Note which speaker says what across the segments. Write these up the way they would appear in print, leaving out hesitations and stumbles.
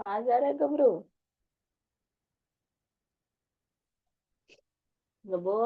Speaker 1: कहाँ जा रहा है गबरू? गबो।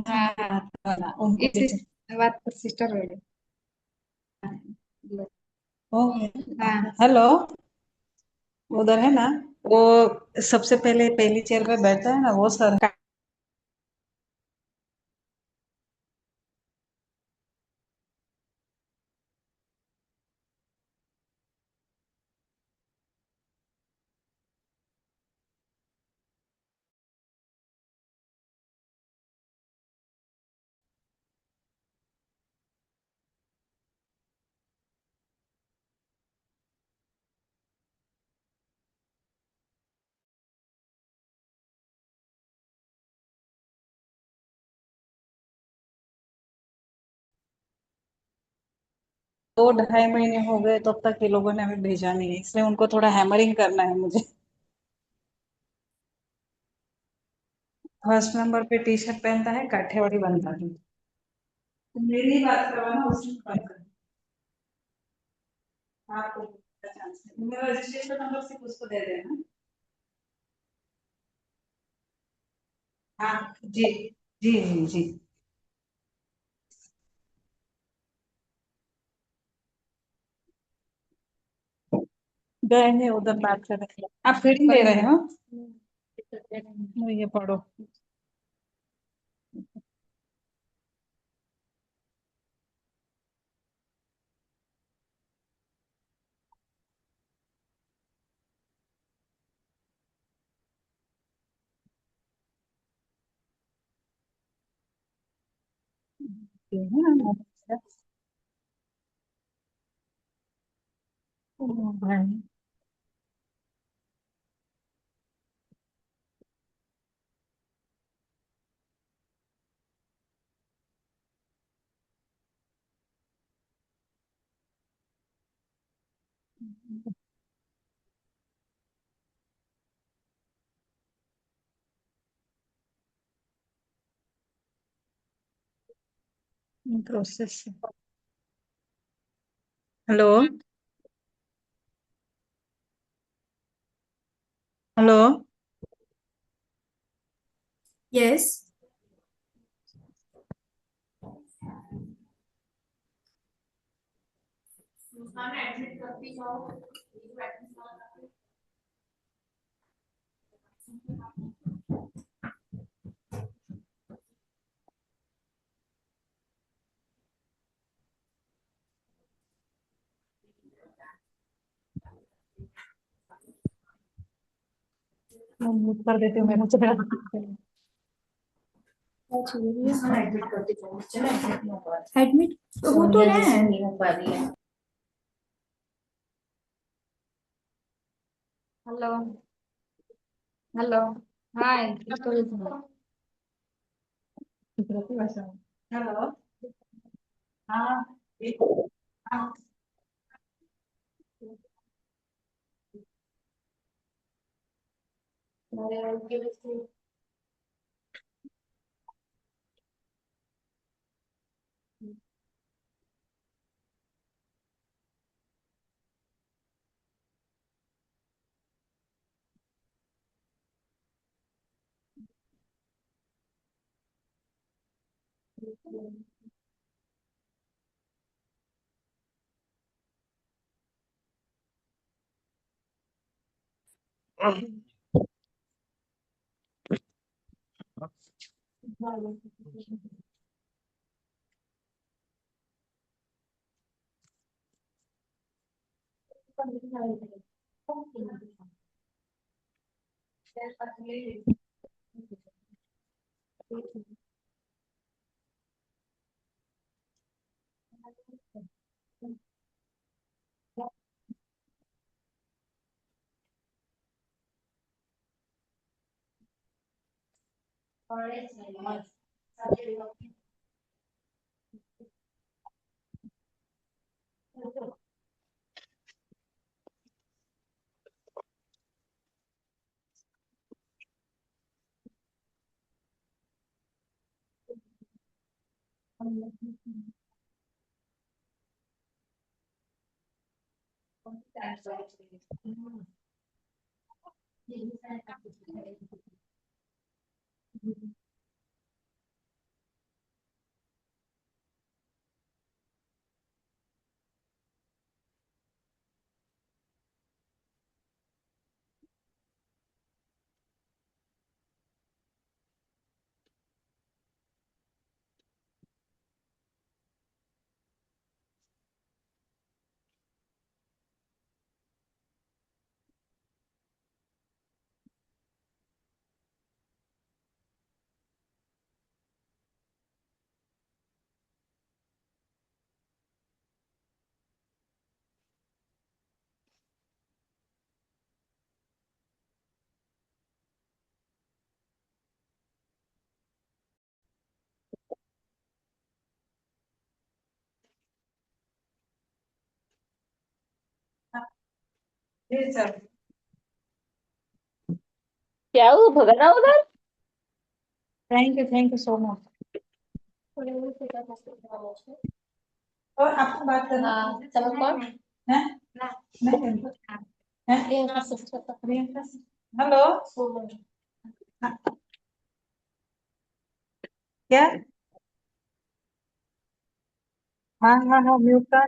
Speaker 1: हाँ, इस बात पर सिस्टर हो गई।
Speaker 2: ओ,
Speaker 1: हाँ।
Speaker 2: हेलो। उधर है ना, वो सबसे पहले पहली चेयर पे बैठता है ना, वो सर। दो ढाई महीने हो गए तब तक ये लोगों ने हमें भेजा नहीं है, इसलिए उनको थोड़ा हैमरिंग करना है मुझे। फर्स्ट नंबर पे टी शर्ट पहनता है, काठियावाड़ी बनता है। तो मेरी ही बात करवाना, उसकी बात करना। आपको चांस है, मेरा रजिस्ट्रेशन नंबर सिर्फ उसको दे देना। हाँ जी, जी जी जी। गए हैं उधर बात कर रहे हैं। आप फीडिंग दे रहे हो? ये पढ़ो। भाई, प्रोसेस। Hello, hello.
Speaker 3: यस।
Speaker 2: मैं म्यूट कर देती हूँ, मैं मुझे
Speaker 3: एडमिट हो तो रहे हैं।
Speaker 1: हेलो। हेलो। हाँ, स्टोरी सुनो।
Speaker 2: हेलो। हाँ। हाँ। ये सर
Speaker 4: क्या हुआ भगना उधर?
Speaker 2: Thank you so much. और आपको बात करना
Speaker 4: चलो कौन?
Speaker 2: है? नहीं प्रियंका हेलो क्या? हाँ म्यूट का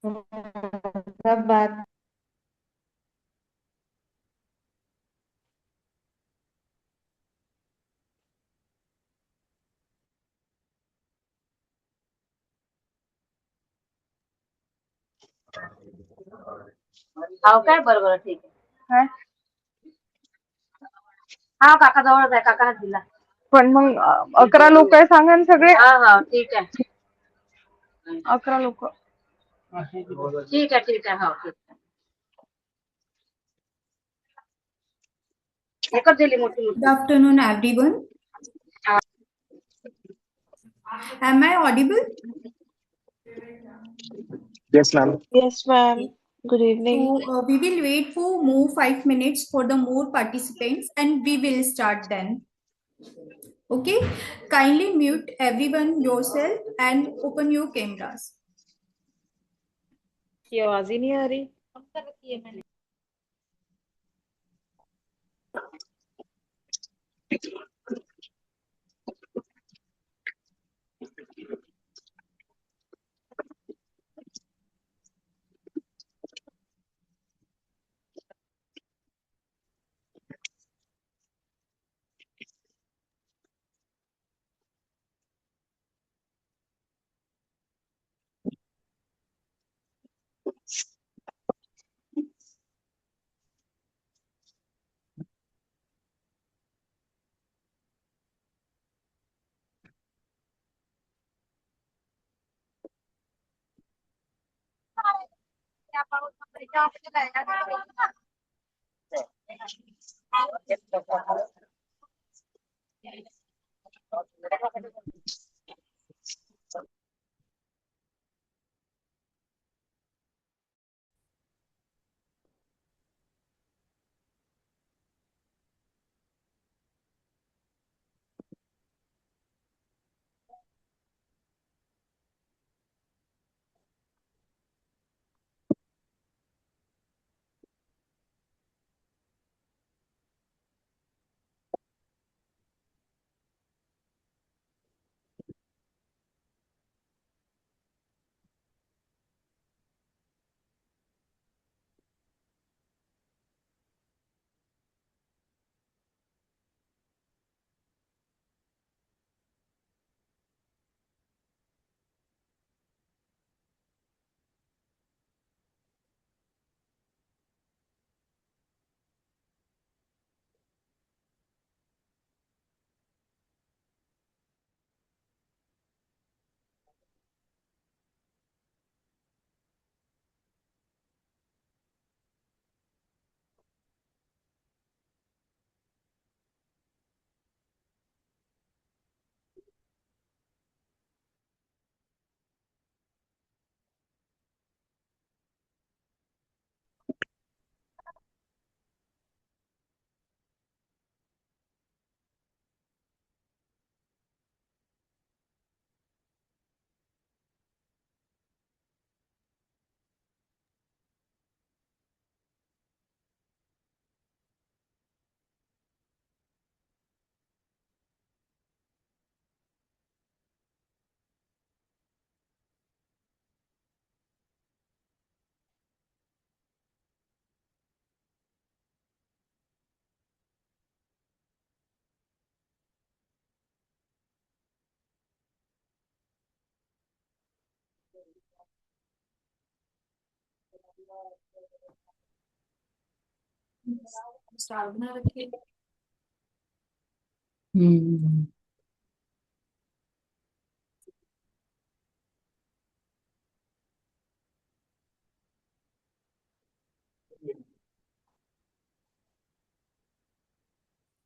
Speaker 2: सब बात
Speaker 4: हाव काय बरोबर ठीक आहे. हा काका जवळच आहे, काकाने दिला.
Speaker 5: पण मग 11 लोक आहे सांगा ना सगळे.
Speaker 4: हा ठीक आहे.
Speaker 5: 11 लोक.
Speaker 4: ठीक आहे ठीक आहे. ठीक आहे. एकच दिली मोठी
Speaker 3: Good afternoon, everyone. Am I audible?
Speaker 6: Yes, ma'am.
Speaker 5: Yes, ma'am. Good evening.
Speaker 3: So we will wait for more 5 minutes for the more participants, and we will start then. Okay, kindly mute everyone yourself and open your cameras.
Speaker 5: ये आवाज ही नहीं आ रही.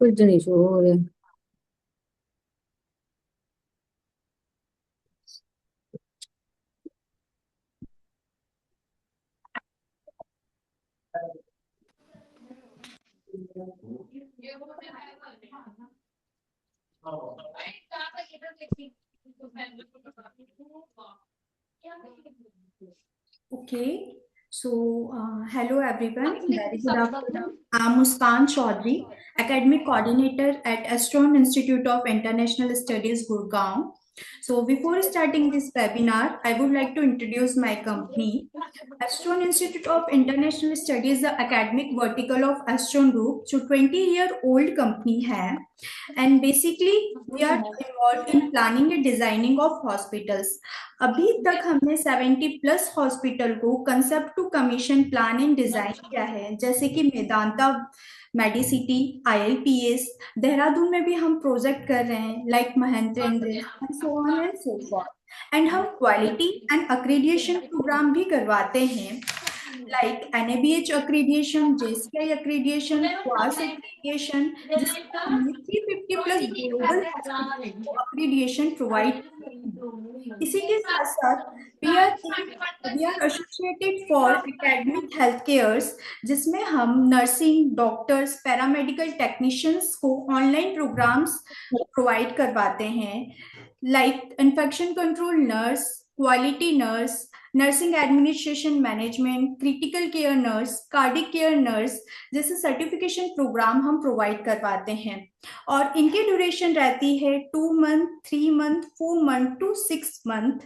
Speaker 4: कुछ नहीं show हो रहा.
Speaker 3: Okay, so hello everyone, very good afternoon. I'm Muskan Chaudhary, Academic Coordinator at Astron Institute of International Studies, Gurgaon. So before starting this webinar, I would like to introduce my company. Astron Institute of International Studies, the academic vertical of Astron Group, जो 20-year-old company है, and basically we are involved in planning and designing of hospitals. अभी तक हमने 70+ hospital को concept to commission plan and design किया है, जैसे कि मेदांता मेडिसिटी, ILPS, देहरादून में भी हम प्रोजेक्ट कर रहे हैं like Mahendra and so on and so forth. And हम क्वालिटी एंड अक्रेडिएशन प्रोग्राम भी करवाते हैं like NABH accreditation, JCI accreditation, QAS accreditation, जिसमें हमने 350+ global hospitals को accreditation provide किए हैं। इसी के साथ साथ we are associated for academic healthcares, जिसमें हम नर्सिंग, डॉक्टर्स, पैरामेडिकल टेक्नीशियंस को ऑनलाइन प्रोग्राम्स प्रोवाइड करवाते हैं like infection control nurse, quality nurse, nursing administration management, critical care nurse, cardiac care nurse जैसे सर्टिफिकेशन प्रोग्राम हम प्रोवाइड करवाते हैं और इनकी ड्यूरेशन रहती है 2 month, 3 month, 4 month to 6 month.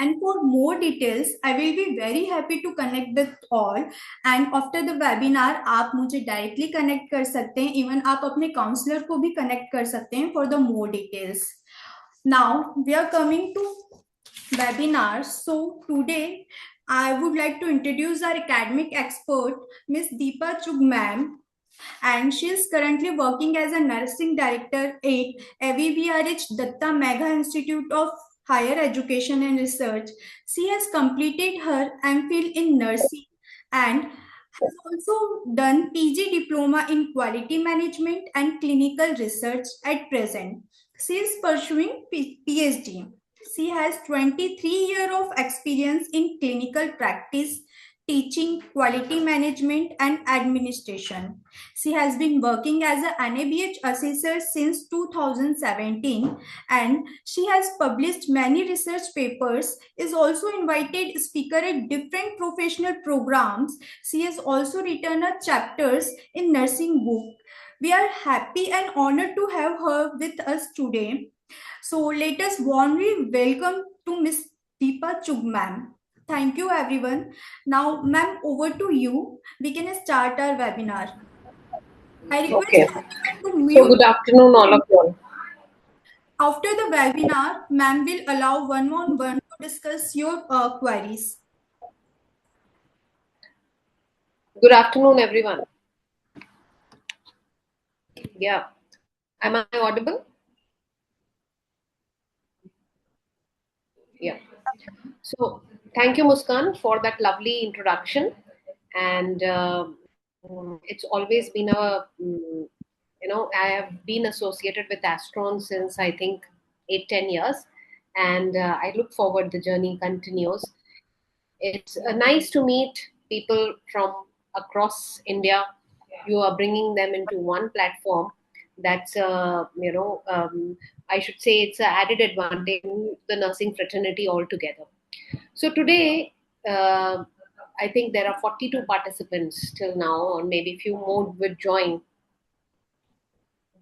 Speaker 3: And for more details, I will be very happy to connect with all. And after the webinar, आप मुझे directly connect कर सकते हैं, even आप अपने counselor को भी connect कर सकते हैं for the more details. Now we are coming to webinar. So today I would like to introduce our academic expert, Miss Deepa Chugh ma'am, and she is currently working as a nursing director at AVVRH Datta Megha Institute of Higher Education and Research. She has completed her MPhil in nursing and has also done PG diploma in quality management and clinical research at present. She is pursuing PhD. She has 23 years of experience in clinical practice, teaching, quality management, and administration. She has been working as an NABH assessor since 2017 and she has published many research papers, is also invited speaker at different professional programs. She has also written a chapters in nursing book. We are happy and honored to have her with us today. So let us warmly welcome to Miss Deepa Chugh ma'am. Thank you everyone. Now ma'am, over to you. We can start our webinar. I request everyone to mute.
Speaker 6: So good afternoon all of you.
Speaker 3: After the webinar, ma'am will allow one-on-one to discuss your queries.
Speaker 6: Good afternoon everyone. Yeah. Am I audible? Yeah. So thank you Muskan for that lovely introduction, and it's always been a I have been associated with Astron since I think 8-10 years, and I look forward the journey continues. It's nice to meet people from across India. You are bringing them into one platform. That's I should say it's an added advantage to the nursing fraternity altogether. So today, I think there are 42 participants till now, or maybe a few more will join.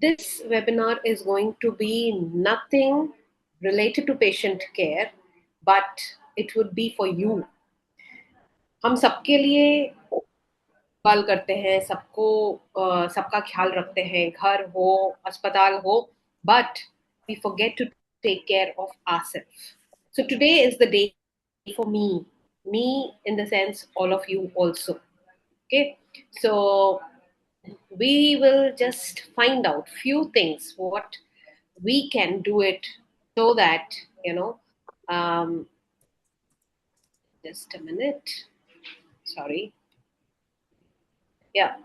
Speaker 6: This webinar is going to be nothing related to patient care, but it would be for you. हम सबके लिए बाल करते हैं, सबका ख्याल रखते हैं, घर हो, अस्पताल हो, but we forget to take care of ourselves. So today is the day for me in the sense all of you also. Okay, so we will just find out few things what we can do it so that just a minute, sorry. Yeah,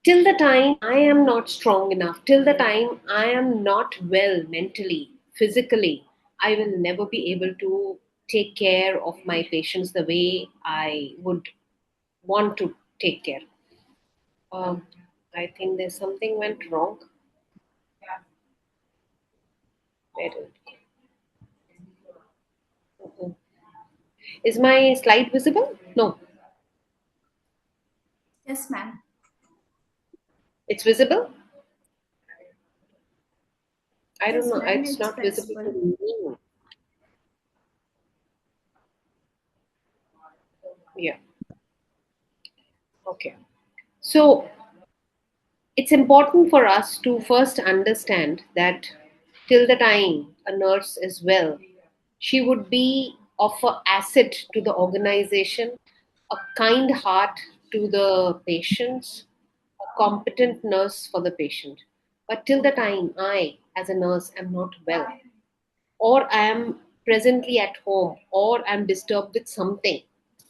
Speaker 6: till the time I am not strong enough, till the time I am not well mentally, physically, I will never be able to take care of my patients the way I would want to take care. I think there's something went wrong. Where did it go? Mhm. Is my slide visible? No,
Speaker 3: Yes, ma'am.
Speaker 6: it's visible. I don't
Speaker 3: Yes,
Speaker 6: know.
Speaker 3: ma'am,
Speaker 6: It's
Speaker 3: it's
Speaker 6: not visible to
Speaker 3: visible.
Speaker 6: me. Yeah. Okay. So it's important for us to first understand that till the time a nurse is well, she would be of a asset to the organization, a kind heart to the patients, a competent nurse for the patient. But till the time I, as a nurse, am not well, or I am presently at home, or I'm disturbed with something,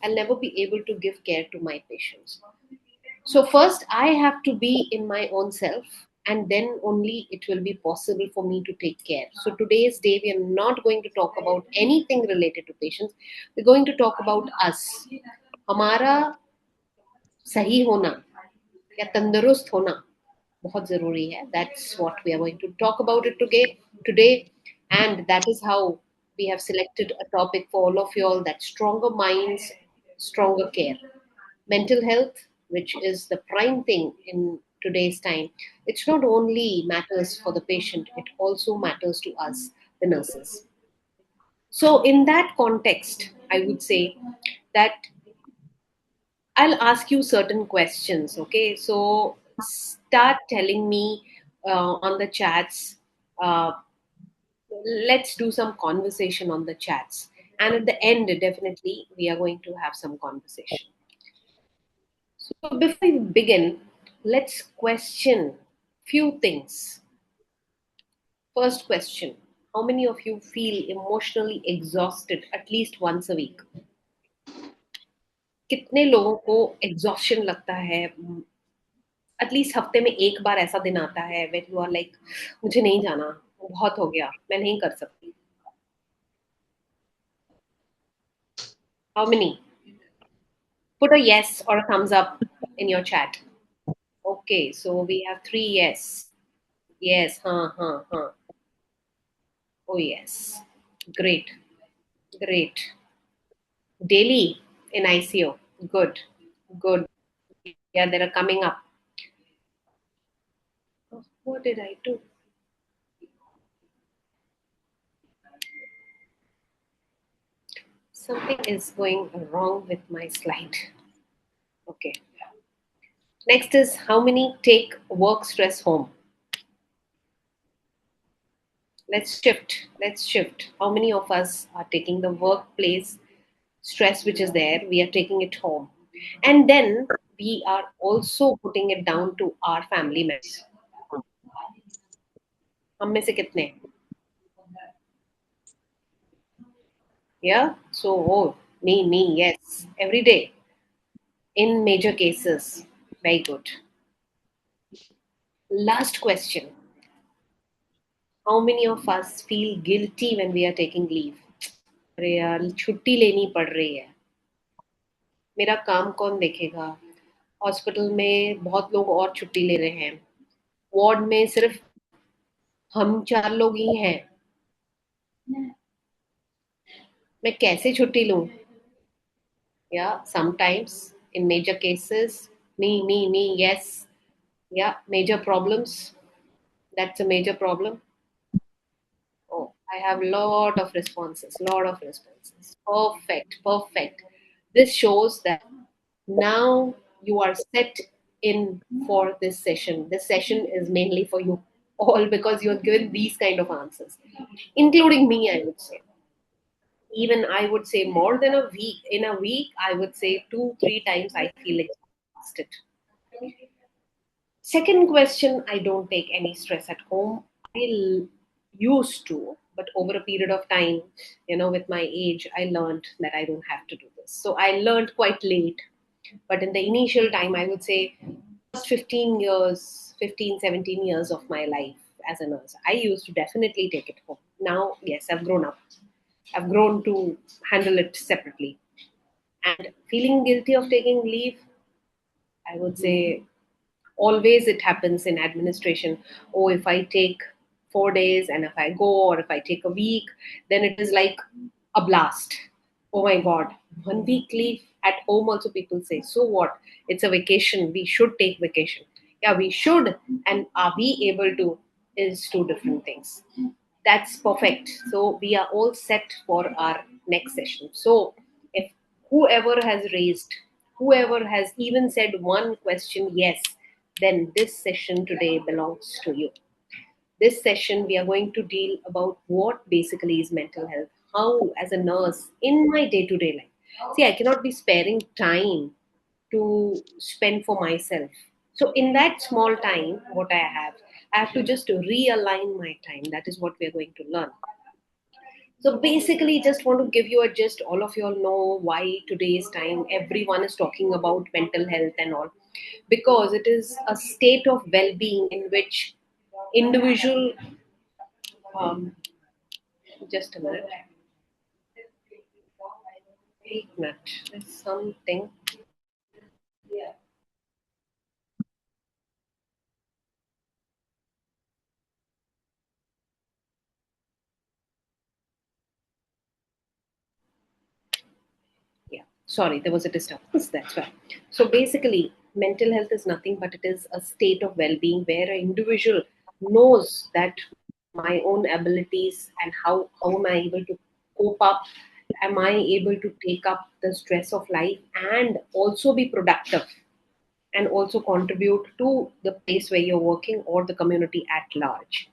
Speaker 6: I'll never be able to give care to my patients. So, first, I have to be in my own self, and then only it will be possible for me to take care. So, today's day, we are not going to talk about anything related to patients. We're going to talk about us. हमारा सही होना या तंदुरुस्त होना बहुत जरूरी है. That's what we are going to talk about it today, and that is how we have selected a topic for all of you all, that stronger minds, stronger care. Mental health, which is the prime thing in today's time, it's not only matters for the patient, it also matters to us, the nurses. So in that context, I would say that I'll ask you certain questions. Okay, so start telling me on the chats. uh, let's do some conversation on the chats, and at the end definitely we are going to have some conversation. So before we begin, let's question few things. First question: how many of you feel emotionally exhausted at least once a week? कितने लोगों को exhaustion लगता है? At least हफ्ते में एक बार ऐसा दिन आता है व्हेन यू आर लाइक मुझे नहीं जाना, बहुत हो गया, मैं नहीं कर सकती. How many? Put a yes or a thumbs up in your chat. Okay, so we have 3 yes. Yes, huh. Oh yes. Great. Great. Daily in ICO. Good. Good. Yeah, they are coming up. Oh, what did I do? Something is going wrong with my slide. Okay. Next is how many take work stress home? Let's shift. Let's shift. How many of us are taking the workplace stress which is there? We are taking it home. And then we are also putting it down to our family members. हम में से कितने? Yeah. So, me, yes. Every day. In major cases. Very good. Last question. How many of us feel guilty when we are taking leave? अरे यार छुट्टी लेनी पड़ रही है, मेरा काम कौन देखेगा? हॉस्पिटल में बहुत लोग और छुट्टी ले रहे हैं, वार्ड में सिर्फ हम 4 लोग ही हैं, मैं कैसे छुट्टी लूं? या sometimes in major cases, me, yes. Yeah, major problems. That's a major problem. Oh, I have lot of responses, lot of responses. Perfect, perfect. This shows that now you are set in for this session. This session is mainly for you all because you're given these kind of answers, including me, I would say. Even I would say more than a week. In a week, I would say 2, 3 times I feel exhausted. Second question, I don't take any stress at home. Used to, but over a period of time, with my age, I learned that I don't have to do this. So I learned quite late. But in the initial time, I would say first 15 years, 15, 17 years of my life as a nurse, I used to definitely take it home. Now, yes, I've grown up. I've grown to handle it separately. And feeling guilty of taking leave, I would say Always it happens in administration. Oh, if I take 4 days and if I go, or if I take a week, then it is like a blast. Oh my God, 1 week leave at home also people say, so what? It's a vacation. We should take vacation. Yeah, we should. And are we able to is two different things. That's perfect. So we are all set for our next session. So if whoever has raised, whoever has even said one question, yes, then this session today belongs to you. This session, we are going to deal about what basically is mental health. How, as a nurse, in my day to day life. See, I cannot be sparing time to spend for myself. So, in that small time, what I have to just realign my time. That is what we are going to learn. So basically, just want to give you a gist. All of you all know why today's time everyone is talking about mental health and all, because it is a state of well-being in which individual. Um, just a minute. Wait a minute. There's something. Yeah, sorry, there was a disturbance. That's why. So basically, mental health is nothing but it is a state of well-being where an individual knows that my own abilities and how am I able to cope up, am I able to take up the stress of life and also be productive and also contribute to the place where you're working or the community at large.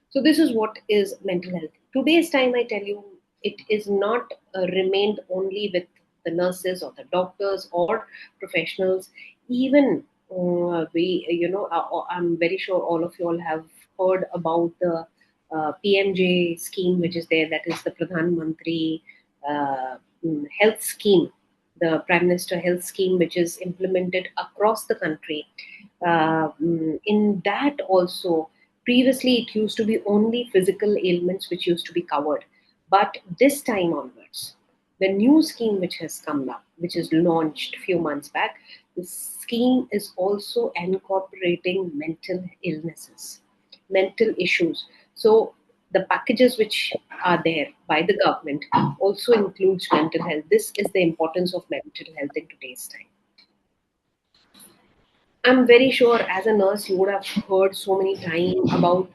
Speaker 6: So this is what is mental health. Today's time, I tell you, it is not remained only with the nurses or the doctors or professionals. Even I'm very sure all of you all have heard about the PMJ scheme, which is there. That is the Pradhan Mantri Health Scheme, the Prime Minister Health Scheme, which is implemented across the country. In that also, previously it used to be only physical ailments which used to be covered, but this time onwards, the new scheme which has come up, which is launched few months back, the scheme is also incorporating mental illnesses, mental issues. So the packages which are there by the government also includes mental health. This is the importance of mental health in today's time. I'm very sure as a nurse you would have heard so many times about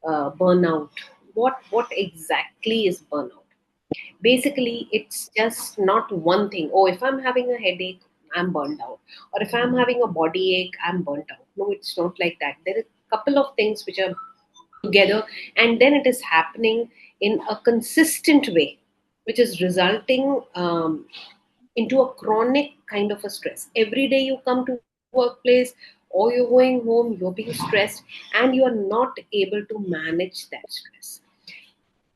Speaker 6: burnout. What exactly is burnout? Basically, it's just not one thing. Oh, if I'm having a headache, I'm burned out, or if I'm having a body ache, I'm burnt out. No, it's not like that. There are a couple of things which are together, and then it is happening in a consistent way, which is resulting into a chronic kind of a stress. Every day you come to workplace or you're going home, you're being stressed and you are not able to manage that stress.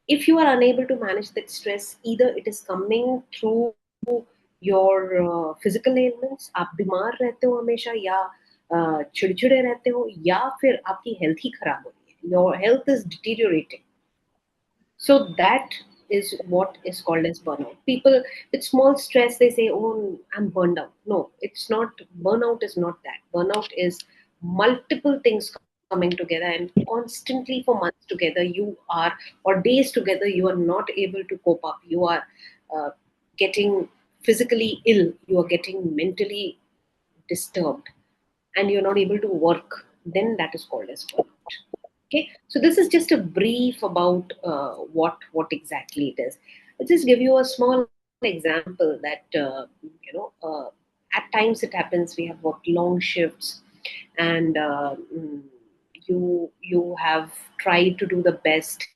Speaker 6: If you are unable to manage that stress, either it is coming through your physical ailments, आप बीमार रहते हो हमेशा या चिड़चिड़े रहते हो या फिर आपकी हेल्थ ही खराब हो रही है, your health is deteriorating. So that is what is called as burnout. People with small stress, they say, "Oh, I'm burned out." No, it's not. Burnout is not that. Burnout is multiple things coming together, and constantly for months together, you are or days together, you are not able to cope up. You are uh, getting physically ill. You are getting mentally disturbed, and you're not able to work. Then that is called as burnout. Okay, so this is just a brief about what exactly it is. I'll just give you a small example that at times it happens. We have worked long shifts, and you have tried to do the best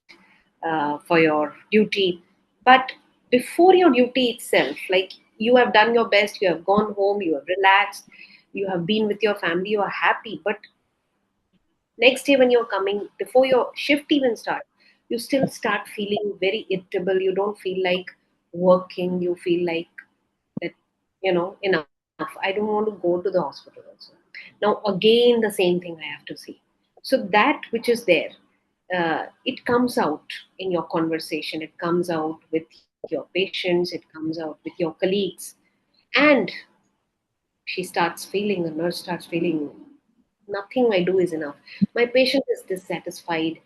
Speaker 6: for your duty, but before your duty itself, like you have done your best, you have gone home, you have relaxed, you have been with your family, you are happy, but next day when you're coming before your shift even starts, you still start feeling very irritable. You don't feel like working. You feel like that, enough. I don't want to go to the hospital also. Now again the same thing I have to see. So that which is there, it comes out in your conversation, it comes out with your patients, it comes out with your colleagues, and the nurse starts feeling Nothing I do is enough. My patient is dissatisfied.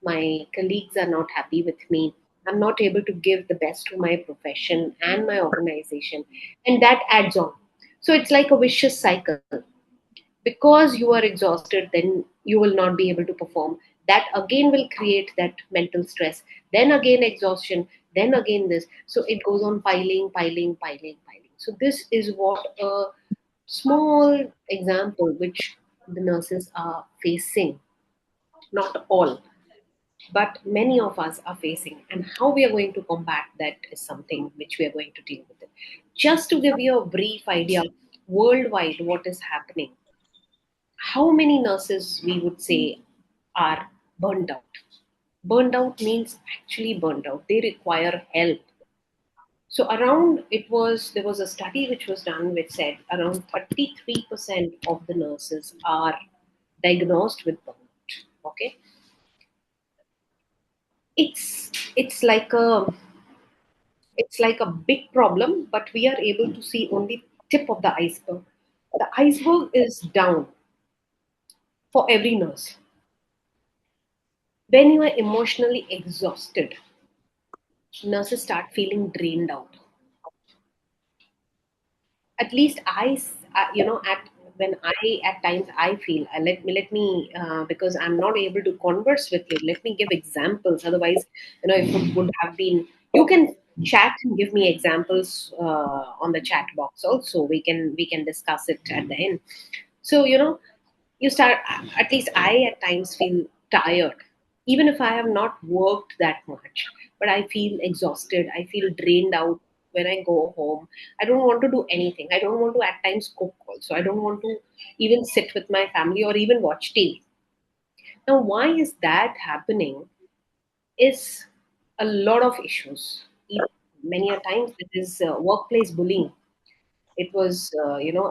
Speaker 6: My colleagues are not happy with me. I'm not able to give the best to my profession and my organization. And that adds on. So it's like a vicious cycle. Because you are exhausted, then you will not be able to perform. That again will create that mental stress. Then again, exhaustion. Then again, this. So it goes on piling. So this is what a small example which the nurses are facing. Not all, but many of us are facing, and how we are going to combat that is something which we are going to deal with it. Just to give you a brief idea, worldwide what is happening, how many nurses we would say are burned out. Burned out means actually burned out, they require help. So around, it was there was a study which was done which said around 33% of the nurses are diagnosed with burnout. Okay, it's like a big problem, but we are able to see only tip of the iceberg. The iceberg is down for every nurse. When you are emotionally exhausted, nurses start feeling drained out. At least at when I at times I feel, let me because I'm not able to converse with you, let me give examples. Otherwise, if it would have been, you can chat and give me examples on the chat box also. We can discuss it at the end. So you start, at least I at times feel tired, even if I have not worked that much, but I feel exhausted, I feel drained out. When I go home, I don't want to do anything. I don't want to at times cook also. I don't want to even sit with my family or even watch TV. Now why is that happening is a lot of issues. Many a times it is workplace bullying. It was,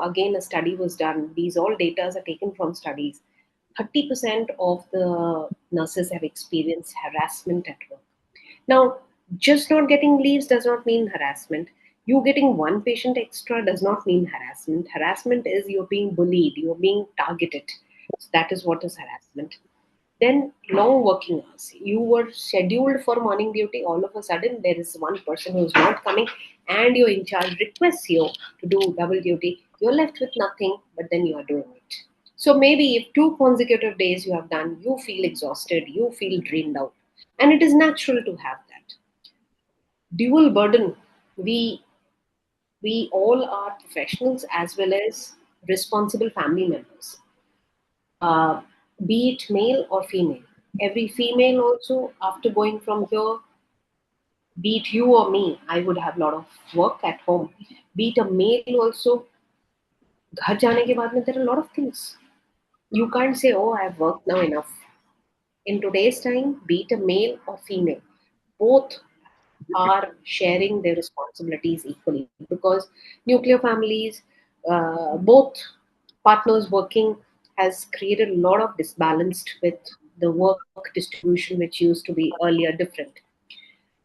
Speaker 6: again, a study was done. These all data are taken from studies. 30% of the nurses have experienced harassment at work. Now, just not getting leaves does not mean harassment. You getting one patient extra does not mean harassment. Harassment is you're being bullied, you're being targeted. So that is what is harassment. Then long working hours. You were scheduled for morning duty. All of a sudden, there is one person who's not coming, and your in charge requests you to do double duty. You're left with nothing, but then you are doing it. So maybe if 2 consecutive days you have done, you feel exhausted, you feel drained out, and it is natural to have that dual burden. We all are professionals as well as responsible family members, uh, be it male or female. Every female also, after going from here, be it you or me, I would have a lot of work at home. Be it a male also, घर जाने के बाद में there are a lot of things. You can't say, oh, I've worked now enough. In today's time, be it a male or female, both are sharing their responsibilities equally, because nuclear families, both partners working, has created a lot of disbalanced with the work distribution, which used to be earlier different.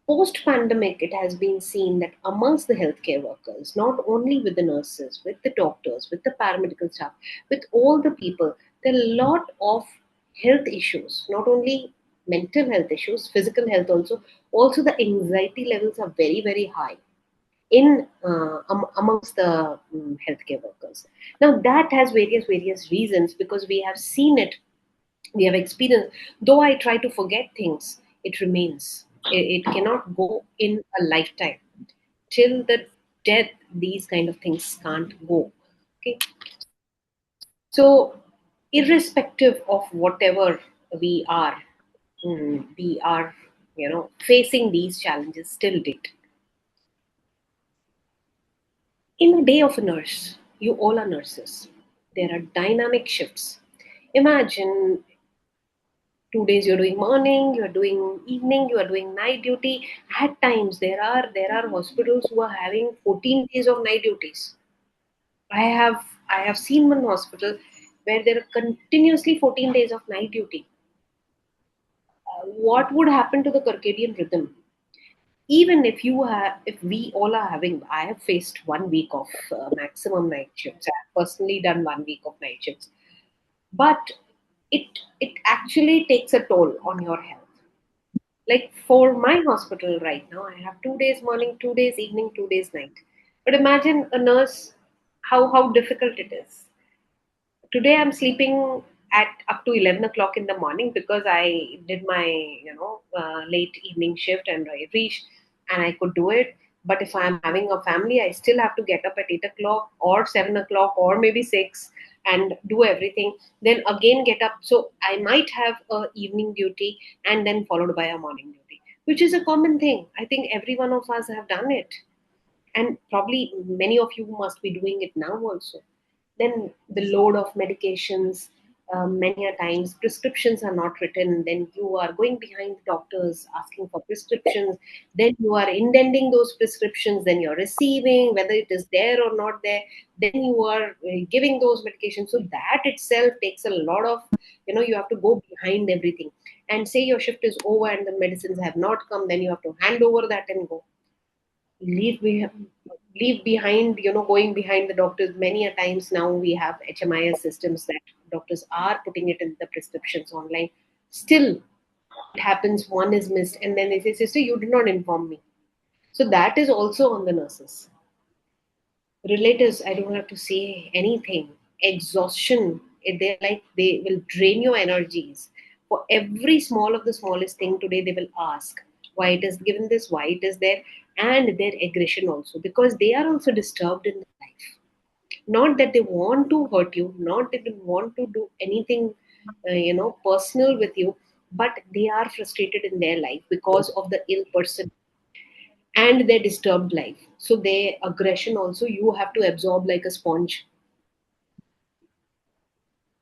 Speaker 6: Post pandemic, it has been seen that amongst the healthcare workers, not only with the nurses, with the doctors, with the paramedical staff, with all the people, there are a lot of health issues, not only mental health issues, physical health also. Also, the anxiety levels are very, very high in amongst the healthcare workers. Now, that has various reasons, because we have seen it, we have experienced. Though I try to forget things, it remains. It cannot go in a lifetime. Till the death, these kind of things can't go. Okay. So, irrespective of whatever we are, we are, facing these challenges still date. In a day of a nurse, you all are nurses. There are dynamic shifts. Imagine 2 days you're doing morning, you're doing evening, you are doing night duty. At times there are hospitals who are having 14 days of night duties. I have seen one hospital where there are continuously 14 days of night duty. What would happen to the circadian rhythm? Even if we all are having, I have faced 1 week of maximum night shifts. I have personally done 1 week of night shifts. but it actually takes a toll on your health. Like for my hospital right now, I have 2 days morning, 2 days evening, 2 days night. But imagine a nurse, how difficult it is. Today I'm sleeping at up to 11 o'clock in the morning because I did my late evening shift and I reached and I could do it. But if I'm having a family, I still have to get up at 8 o'clock or 7 o'clock or maybe 6 and do everything, then again get up. So I might have a evening duty and then followed by a morning duty, which is a common thing. I think every one of us have done it, and probably many of you must be doing it now also. Then the load of medications, many a times prescriptions are not written, then you are going behind doctors asking for prescriptions, then you are indenting those prescriptions, then you're receiving whether it is there or not there, then you are giving those medications. So that itself takes a lot of, you have to go behind everything, and say your shift is over and the medicines have not come, then you have to hand over that and go leave leave behind, going behind the doctors. Many a times now we have HMIS systems that doctors are putting it in the prescriptions online. Still it happens, one is missed, and then they say, sister, you did not inform me. So that is also on the nurses. Relatives, I don't have to say anything. Exhaustion, they're like, they will drain your energies for every small of the smallest thing. Today they will ask why it is given this, why it is there, and their aggression also, because they are also disturbed in their life. Not that they want to hurt you, not that they want to do anything personal with you, but they are frustrated in their life because of the ill person and their disturbed life. So their aggression also you have to absorb like a sponge.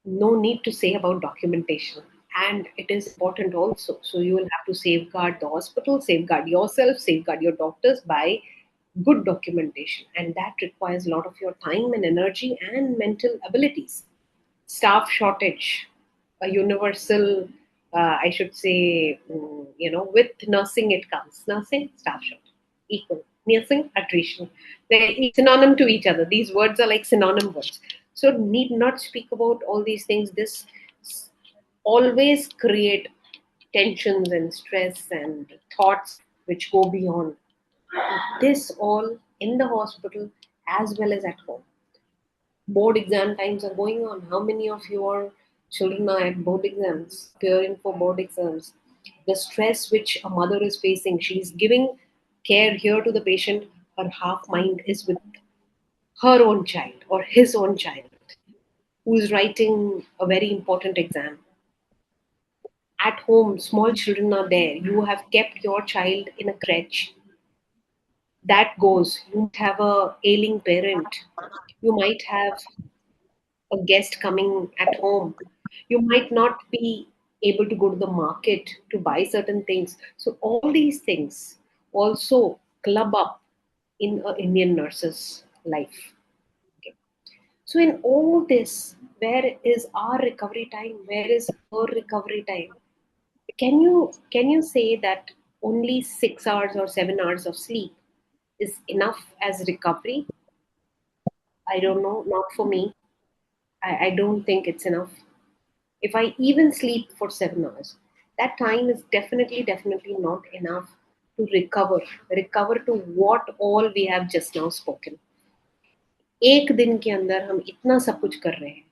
Speaker 6: No need to say about documentation. And it is important also. So you will have to safeguard the hospital, safeguard yourself, safeguard your doctors by good documentation. And that requires a lot of your time and energy and mental abilities. Staff shortage, a universal, I should say, with nursing it comes. Nursing, staff shortage, equal. Nursing, attrition. They're synonym to each other. These words are like synonym words. So need not speak about all these things. This always create tensions and stress and thoughts which go beyond. This all in the hospital as well as at home. Board exam times are going on. How many of your children are at board exams, preparing for board exams? The stress which a mother is facing, she's giving care here to the patient, her half mind is with her own child or his own child who is writing a very important exam. At home, small children are there. You have kept your child in a crèche. That goes. You might have a ailing parent. You might have a guest coming at home. You might not be able to go to the market to buy certain things. So all these things also club up in an Indian nurse's life. Okay. So in all this, where is our recovery time? Where is her recovery time? Can you say that only 6 hours or 7 hours of sleep is enough as recovery? I don't know, not for me. I don't think it's enough. If I even sleep for 7 hours, that time is definitely not enough to recover to what all we have just now spoken. एक दिन के अंदर हम इतना सब कुछ कर रहे हैं.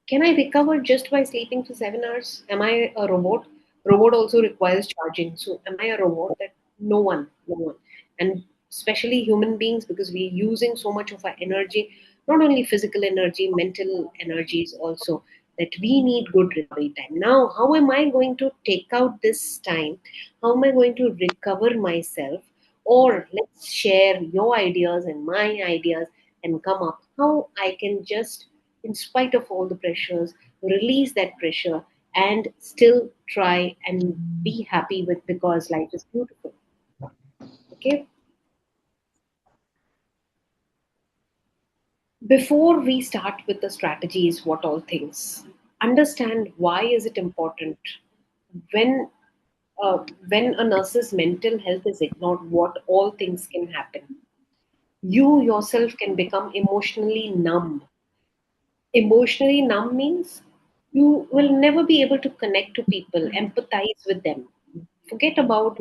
Speaker 6: Can I recover just by sleeping for 7 hours? Am I a robot? Robot also requires charging. So am I a robot? That no one, no one. And especially human beings, because we're using so much of our energy, not only physical energy, mental energies also, that we need good recovery time. Now, how am I going to take out this time? How am I going to recover myself? Or let's share your ideas and my ideas and come up how I can just, in spite of all the pressures, release that pressure and still try and be happy with, because life is beautiful. Okay. Before we start with the strategies, what all things, understand why is it important. When when a nurse's mental health is ignored, what all things can happen. You yourself can become emotionally numb. Emotionally numb means You will never be able to connect to people, empathize with them. Forget about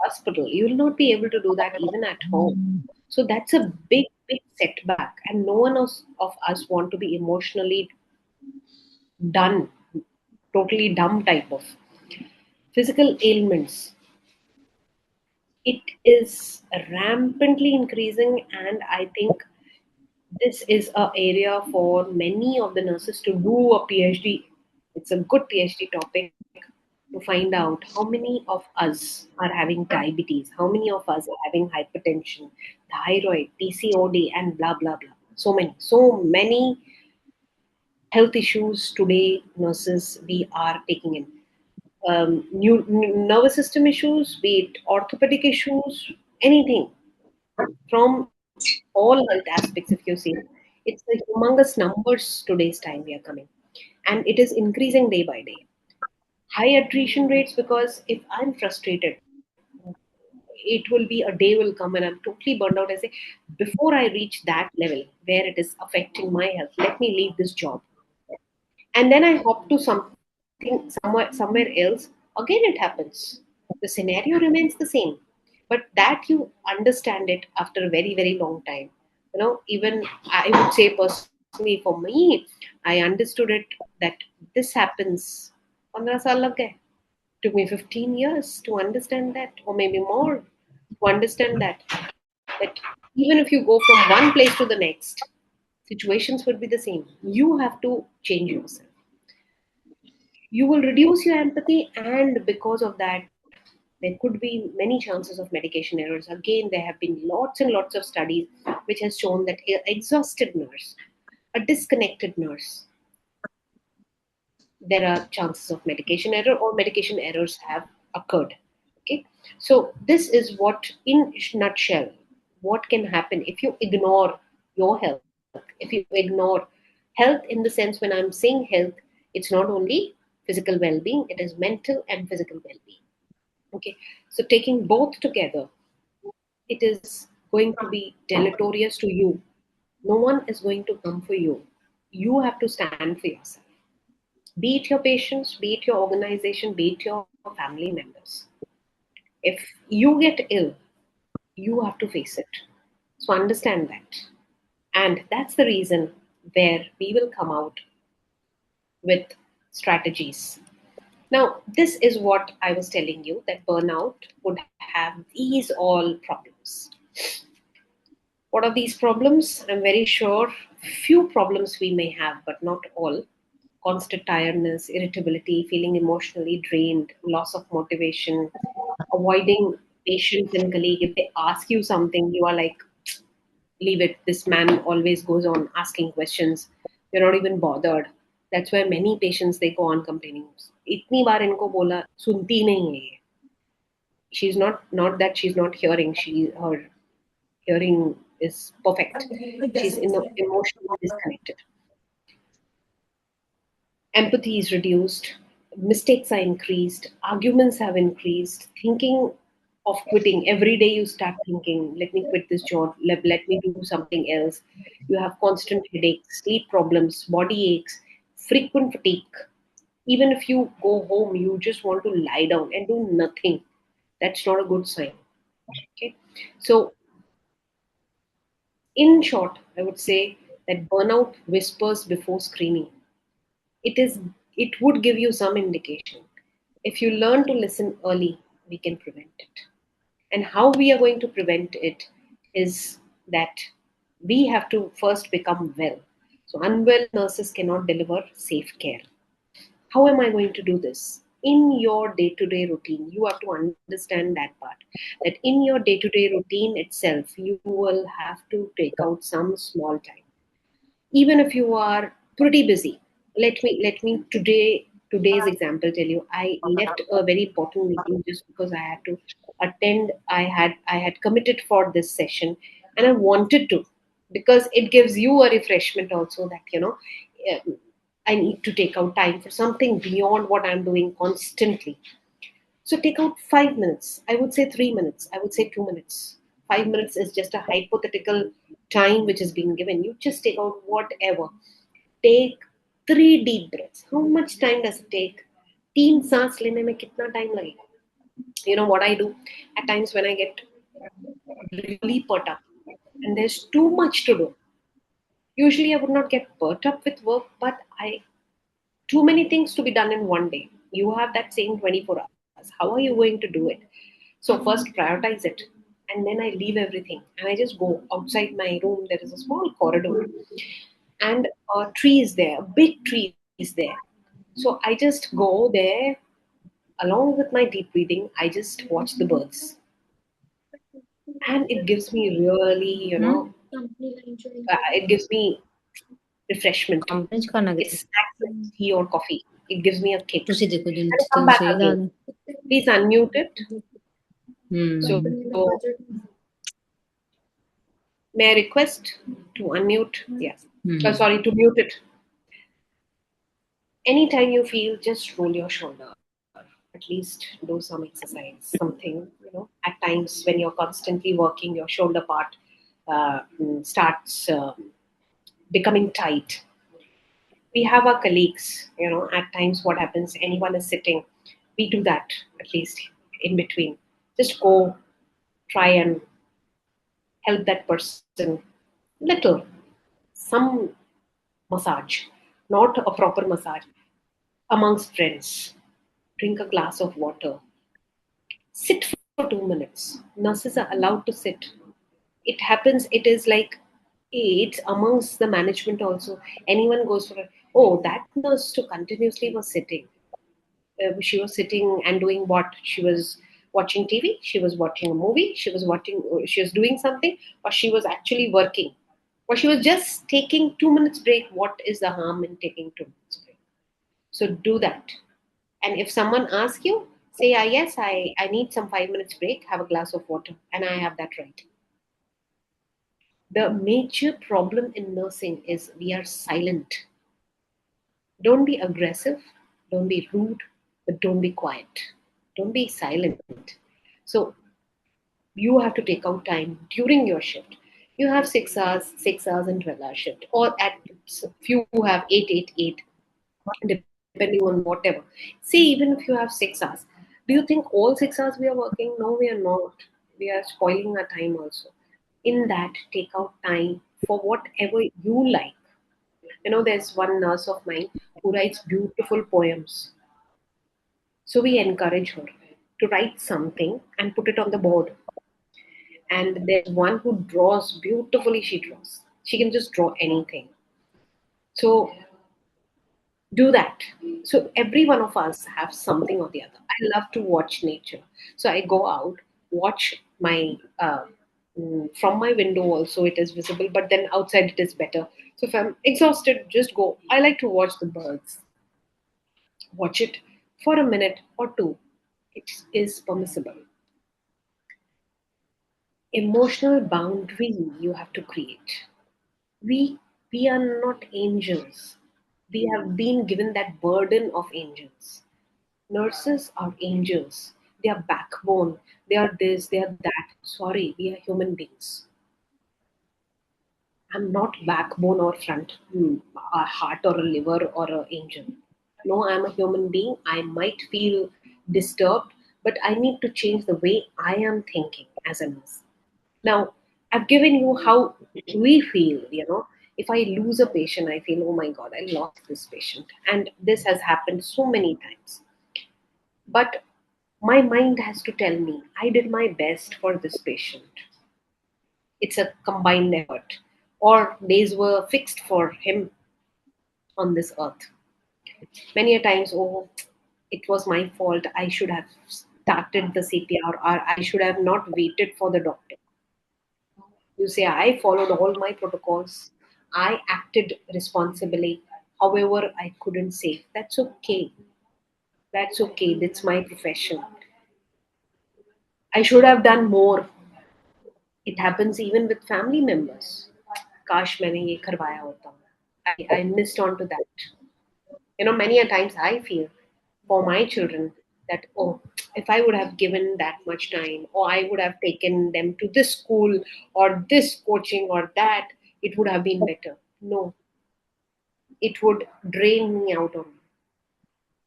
Speaker 6: hospital. You will not be able to do that even at home. So that's a big, big setback, and no one of us want to be emotionally done, totally dumb type of physical ailments. It is rampantly increasing, and I think this is a area for many of the nurses to do a PhD. It's a good PhD topic to find out how many of us are having diabetes, how many of us are having hypertension, thyroid, PCOD, and blah blah blah. So many health issues today, nurses we are taking in. Nervous system issues, be it orthopedic issues, anything from all health aspects. If you see, it's a humongous numbers today's time we are coming, and it is increasing day by day. High attrition rates, because if I'm frustrated, it will be a day will come and I'm totally burned out. I say, before I reach that level where it is affecting my health, let me leave this job, and then I hop to something somewhere else. Again, it happens. The scenario remains the same, but that you understand it after a very very long time. Even I would say personally for me, I understood it that this happens. 15 साल लग गए. Took me 15 years to understand that, or maybe more, to understand that even if you go from one place to the next, situations would be the same. You have to change yourself. You will reduce your empathy, and because of that, there could be many chances of medication errors. Again, there have been lots and lots of studies which has shown that an exhausted nurse, a disconnected nurse, there are chances of medication error, or medication errors have occurred. Okay, so this is what, in nutshell, what can happen if you ignore your health. If you ignore health, in the sense, when I'm saying health, it's not only physical well-being, it is mental and physical well-being. Okay, so taking both together, it is going to be deleterious to you. No one is going to come for you. You have to stand for yourself, be it your patients, be it your organization, be it your family members. If you get ill, you have to face it. So understand that. And that's the reason where we will come out with strategies. Now, this is what I was telling you, that burnout would have these all problems. What are these problems? I'm very sure few problems we may have, but not all. Constant tiredness, irritability, feeling emotionally drained, loss of motivation, avoiding patients and colleagues. If they ask you something, you are like, leave it. This man always goes on asking questions. You're not even bothered. That's why many patients, they go on complaining. इतनी बार इनको बोला, सुनती नहीं है ये. She's not that she's not hearing. Her hearing is perfect. She's emotionally disconnected. Empathy is reduced, mistakes are increased, arguments have increased, thinking of quitting. Every day you start thinking, let me quit this job, let me do something else. You have constant headaches, sleep problems, body aches, frequent fatigue. Even if you go home, you just want to lie down and do nothing. That's not a good sign. Okay. So, in short, I would say that burnout whispers before screaming. It is it would give you some indication. If you learn to listen early, we can prevent it. And how we are going to prevent it is that we have to first become well. So unwell nurses cannot deliver safe care. How am I going to do this? In your day to day routine, you have to understand that part, that in your day to day routine itself, you will have to take out some small time. Even if you are pretty busy, let me today's example tell you, I left a very important meeting just because I had to attend. I had committed for this session, and I wanted to, because it gives you a refreshment also, that eh, I need to take out time for something beyond what I'm doing constantly. So take out 5 minutes. I would say 3 minutes. I would say 2 minutes. 5 minutes is just a hypothetical time which is being given. You just take out whatever. Take 3 deep breaths. How much time does it take? 3 सांस लेने में कितना time लगेगा? You know what I do? At times when I get really put up and there's too much to do. Usually I would not get put up with work, but too many things to be done in one day. You have that same 24 hours. How are you going to do it? So first prioritize it. And then I leave everything and I just go outside my room. There is a small corridor and a tree is there, a big tree is there. So I just go there along with my deep breathing. I just watch the birds. And it gives me really, it gives me refreshment. It's snacks like tea or coffee. It gives me a kick. And I come back again. Please unmute it. So, may I request to unmute? Yes. Sorry, to mute it. Anytime you feel, just roll your shoulder. At least do some exercise, something. At times when you're constantly working, your shoulder part starts becoming tight. We have our colleagues, at times what happens, anyone is sitting, we do that at least in between. Just go try and help that person little, some massage, not a proper massage, amongst friends. Drink a glass of water. Sit for 2 minutes. Nurses are allowed to sit. It happens, it is like it's amongst the management also. Anyone goes for oh, that nurse to continuously was sitting. She was sitting and doing what? She was watching TV, she was watching a movie, she was doing something, or she was actually working, or she was just taking 2 minutes break. What is the harm in taking 2 minutes break? So do that. And if someone asks you, say, yes, I need some 5 minutes break, have a glass of water, and I have that right. The major problem in nursing is we are silent. Don't be aggressive, don't be rude, but don't be quiet. Don't be silent. So you have to take out time during your shift. You have 6 hours and 12-hour shift, or at few who have 8, depending on whatever. See, even if you have 6 hours, do you think all 6 hours we are working? No, we are not. We are spoiling our time also. In that, take out time for whatever you like. There's one nurse of mine who writes beautiful poems. So we encourage her to write something and put it on the board. And there's one who draws beautifully, she draws. She can just draw anything. So do that. So every one of us have something or the other. I love to watch nature. So I go out, watch my from my window also it is visible, but then outside it is better. So if I'm exhausted, just go. I like to watch the birds. Watch it for a minute or two. It is permissible. Emotional boundary you have to create. We are not angels. We have been given that burden of angels. Nurses are angels. They are backbone. They are this, they are that. Sorry, we are human beings. I'm not backbone or front, a heart or a liver or an angel. No, I'm a human being. I might feel disturbed, but I need to change the way I am thinking as a nurse. Now, I've given you how we feel. If I lose a patient, I feel, oh my God, I lost this patient. And this has happened so many times. But my mind has to tell me, I did my best for this patient. It's a combined effort. Or days were fixed for him on this earth. Many a times, oh, it was my fault. I should have started the CPR, or I should have not waited for the doctor. You say, I followed all my protocols. I acted responsibly. However, I couldn't save. That's okay. That's okay. That's my profession. I should have done more. It happens even with family members. Kash मैंने ये करवाया होता. I missed on to that. Many a times I feel for my children that, oh, if I would have given that much time, or I would have taken them to this school or this coaching or that, it would have been better. No. it would drain me out on,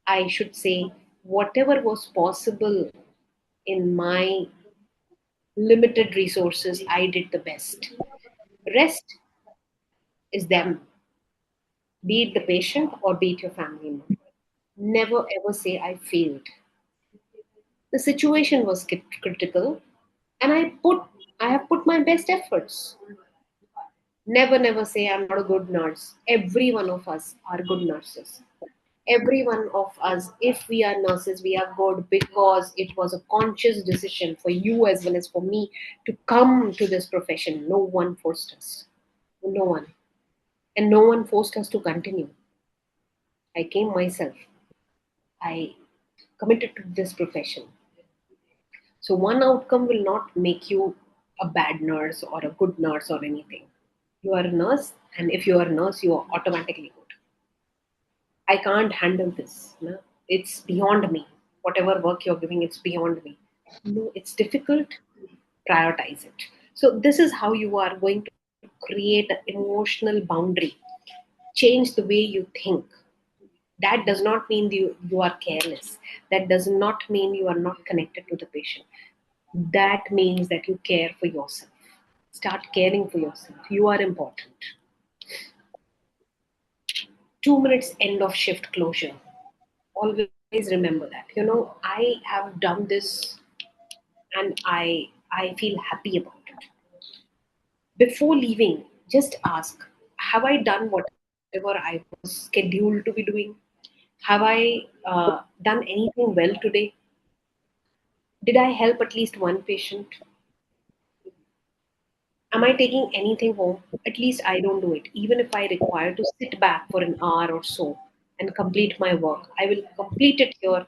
Speaker 6: I should say, whatever was possible in my limited resources, I did the best. Rest is them, be it the patient or be it your family member. Never ever say I failed. The situation was critical, and I have put my best efforts. Never say I'm not a good nurse. Every one of us are good nurses. Every one of us, if we are nurses, we are good because it was a conscious decision for you as well as for me to come to this profession. No one forced us. No one. And no one forced us to continue. I came myself. I committed to this profession. So one outcome will not make you a bad nurse or a good nurse or anything. You are a nurse, and if you are a nurse, you are automatically good. I can't handle this. No? It's beyond me. Whatever work you're giving, it's beyond me. No, it's difficult. Prioritize it. So this is how you are going to create an emotional boundary. Change the way you think. That does not mean you are careless. That does not mean you are not connected to the patient. That means that you care for yourself. Start caring for yourself. You are important. 2 minutes end of shift closure. Always remember that. I have done this and I feel happy about it. Before leaving, just ask, have I done whatever I was scheduled to be doing? Have I done anything well today? Did I help at least one patient? Am I taking anything home? At least I don't do it. Even if I require to sit back for an hour or so and complete my work, I will complete it here.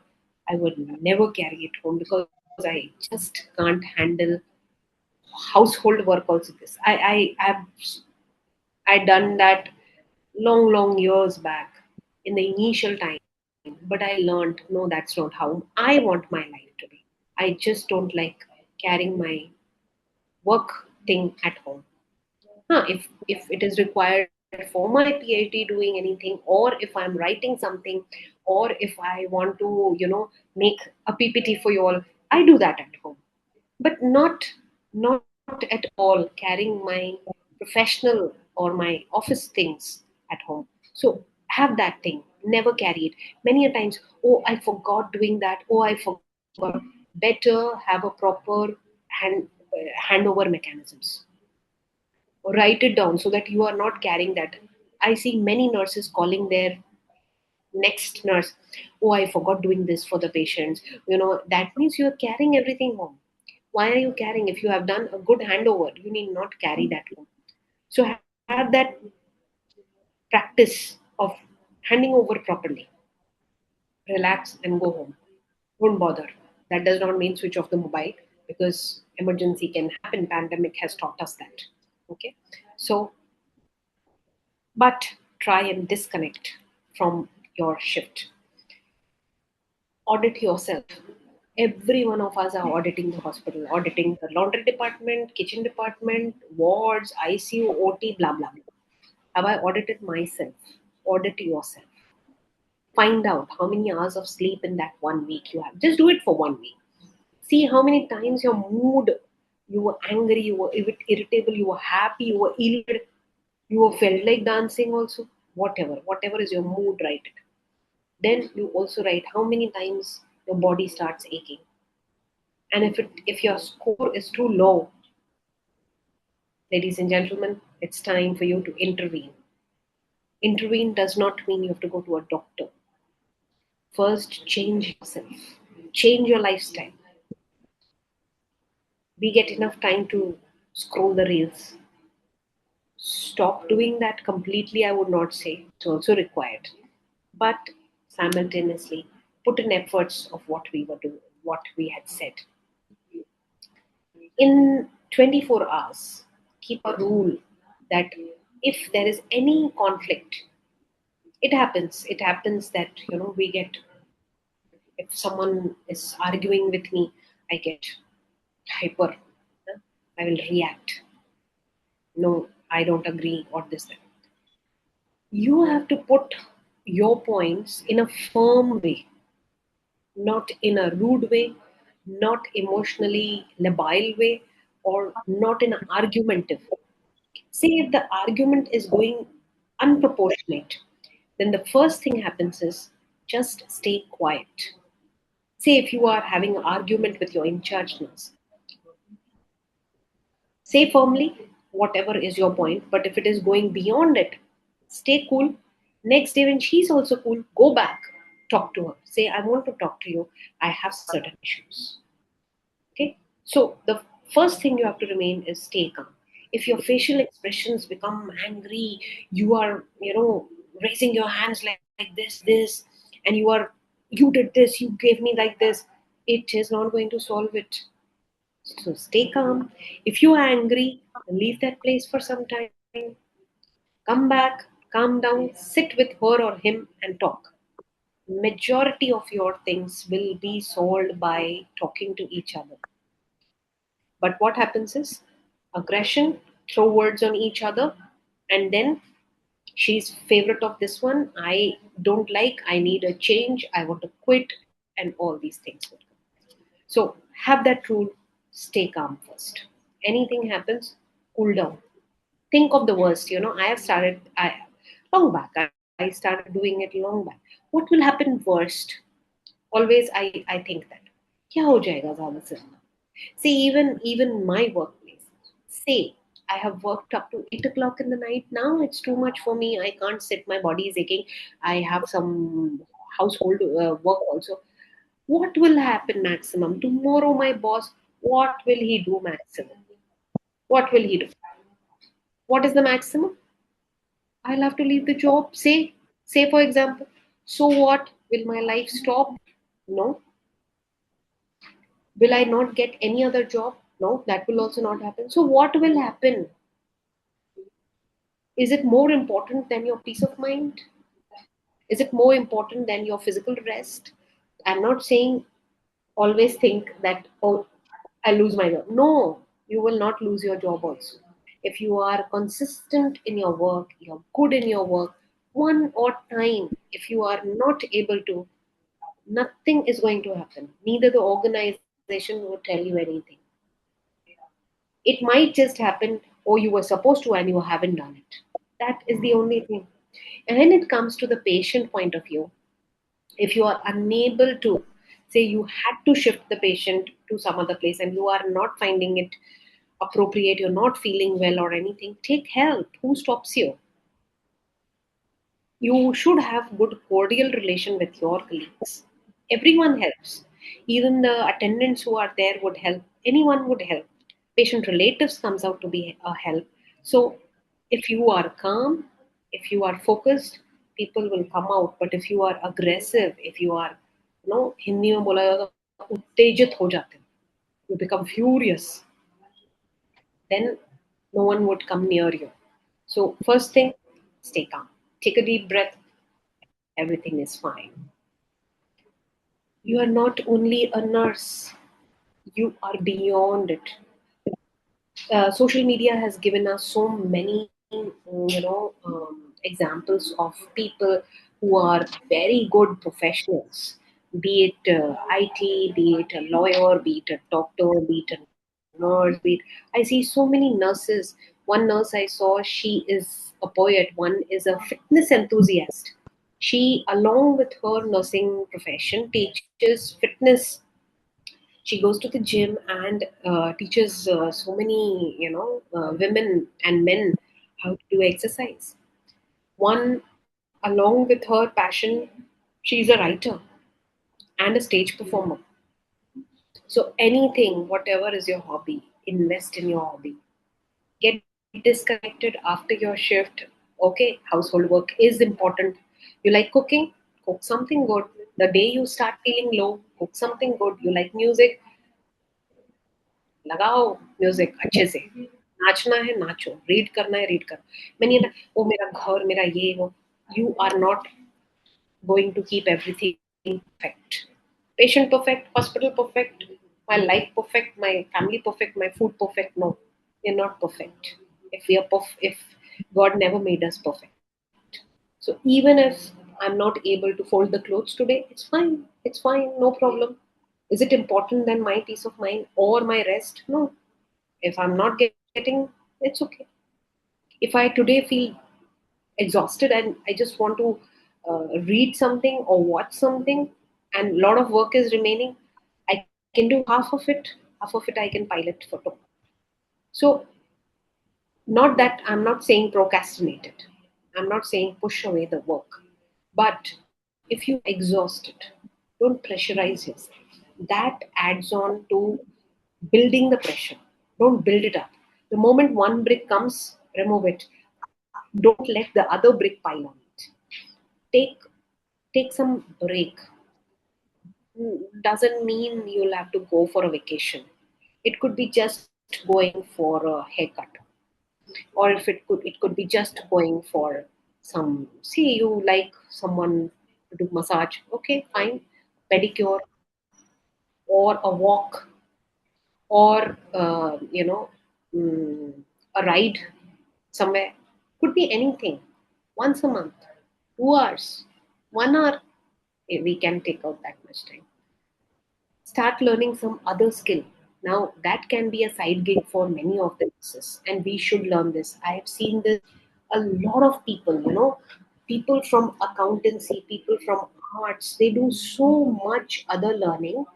Speaker 6: I would never carry it home because I just can't handle household work also. This I done that long years back in the initial time, but I learned no, that's not how I want my life to be. I just don't like carrying my work thing at home. If it is required for my PhD doing anything, or if I'm writing something, or if I want to, make a PPT for you all, I do that at home. But not at all carrying my professional or my office things at home. So have that thing. Never carry it. Many a times, oh, I forgot doing that. Oh, I forgot. Better have a proper handover mechanisms, write it down so that you are not carrying that. I see many nurses calling their next nurse, oh, I forgot doing this for the patients. That means you're carrying everything home. Why are you carrying? If you have done a good handover, you need not carry that home. So have that practice of handing over properly. Relax and go home. Don't bother. That does not mean switch off the mobile, because emergency can happen. Pandemic has taught us that. Okay. So but try and disconnect from your shift. Audit yourself. Every one of us are auditing the hospital, auditing the laundry department, kitchen department, wards, ICU, OT, blah, blah, blah. Have I audited myself? Audit yourself. Find out how many hours of sleep in that 1 week you have. Just do it for 1 week. See how many times your mood, you were angry, you were irritable, you were happy, you were elated, you were felt like dancing also. Whatever is your mood, write it. Then you also write how many times your body starts aching. And if your score is too low, ladies and gentlemen, it's time for you to intervene. Intervene does not mean you have to go to a doctor. First, change yourself, change your lifestyle. We get enough time to scroll the reels. Stop doing that completely, I would not say. It's also required. But simultaneously, put in efforts of what we were doing, what we had said. In 24 hours, keep a rule that if there is any conflict, it happens that we get, if someone is arguing with me, I get hyper. I will react. No, I don't agree, or this that. you have to put your points in a firm way, not in a rude way, not emotionally labile way, or not in an argumentative way. Say if the argument is going unproportionate, then the first thing happens is just stay quiet. Say if you are having an argument with your in charge nurse, say firmly whatever is your point, but if it is going beyond it, stay cool. Next day, when she's also cool, go back, talk to her. Say, I want to talk to you. I have certain issues. Okay? So, the first thing you have to remain is stay calm. If your facial expressions become angry, you are, raising your hands like this, and you did this, you gave me like this, it is not going to solve it. So stay calm. If you are angry, leave that place for some time. Come back, calm down, sit with her or him and talk. Majority of your things will be solved by talking to each other. But what happens is aggression, throw words on each other, and then she's favorite of this one. I don't like, I need a change, I want to quit, and all these things would come. So have that rule, stay calm first. Anything happens, cool down. Think of the worst. I have started long back. I started doing it long back. What will happen worst? Always I think that. क्या हो जाएगा ज़्यादा से ज़्यादा? See, even my workplace. Say I have worked up to 8 o'clock in the night. Now it's too much for me. I can't sit. My body is aching. I have some household work also. What will happen maximum? Tomorrow, my boss, what will he do maximum? What will he do? What is the maximum? I'll have to leave the job. Say for example. So what? Will my life stop? No. Will I not get any other job? No, that will also not happen. So what will happen? Is it more important than your peace of mind? Is it more important than your physical rest? I'm not saying always think that, oh, I lose my job. No, you will not lose your job also. If you are consistent in your work, you're good in your work, one odd time, if you are not able to, nothing is going to happen. Neither the organization will tell you anything. It might just happen, or you were supposed to and you haven't done it. That is the only thing. And when it comes to the patient point of view, if you are unable to, say you had to shift the patient to some other place and you are not finding it appropriate, you're not feeling well or anything, take help. Who stops you? You should have good cordial relation with your colleagues. Everyone helps. Even the attendants who are there would help. Anyone would help. Patient relatives comes out to be a help. So if you are calm, if you are focused, people will come out. But if you are aggressive, if you are, Hindi में बोला जाता है, उत्तेजित हो जाते हो, you become furious, then no one would come near you. So first thing, stay calm. Take a deep breath. Everything is fine. You are not only a nurse, you are beyond it. Social media has given us so many, examples of people who are very good professionals, be it IT, be it a lawyer, be it a doctor, be it a nurse, I see so many nurses. One nurse I saw, she is a poet, one is a fitness enthusiast. She, along with her nursing profession, teaches fitness. She goes to the gym and teaches so many, women and men how to do exercise. One, along with her passion, she's a writer and a stage performer. So anything, whatever is your hobby, invest in your hobby. Get disconnected after your shift. Okay, household work is important. You like cooking? Cook something good. The day you start feeling low, cook something good. You like music? लगाओ music अच्छे से. नाचना है नाचो, read करना है read करो. मैंने ना वो मेरा घर मेरा ये वो. You are not going to keep everything perfect. Patient perfect, hospital perfect, my life perfect, my family perfect, my food perfect. No, we're not perfect. If God never made us perfect. So even if I'm not able to fold the clothes today, it's fine. It's fine, no problem. Is it important than my peace of mind or my rest? No. If I'm not getting, it's okay. If I today feel exhausted and I just want to read something or watch something and a lot of work is remaining, I can do half of it I can pile it for tomorrow. So, not that I'm not saying procrastinate it, I'm not saying push away the work, but if you are exhausted, don't pressurize yourself. That adds on to building the pressure. Don't build it up. The moment one brick comes, remove it. Don't let the other brick pile on it. Take take some break. Doesn't mean you'll have to go for a vacation. It could be just going for a haircut, or if it could be just going for some. See, you like someone to do massage. Okay, fine, pedicure or a walk or mm, a ride somewhere. Could be anything. Once a month, 2 hours, 1 hour. We can take out that much time. Start learning some other skill. Now, that can be a side gig for many of the nurses, and we should learn this. I have seen this a lot of people, people from accountancy, people from arts, they do so much other learning,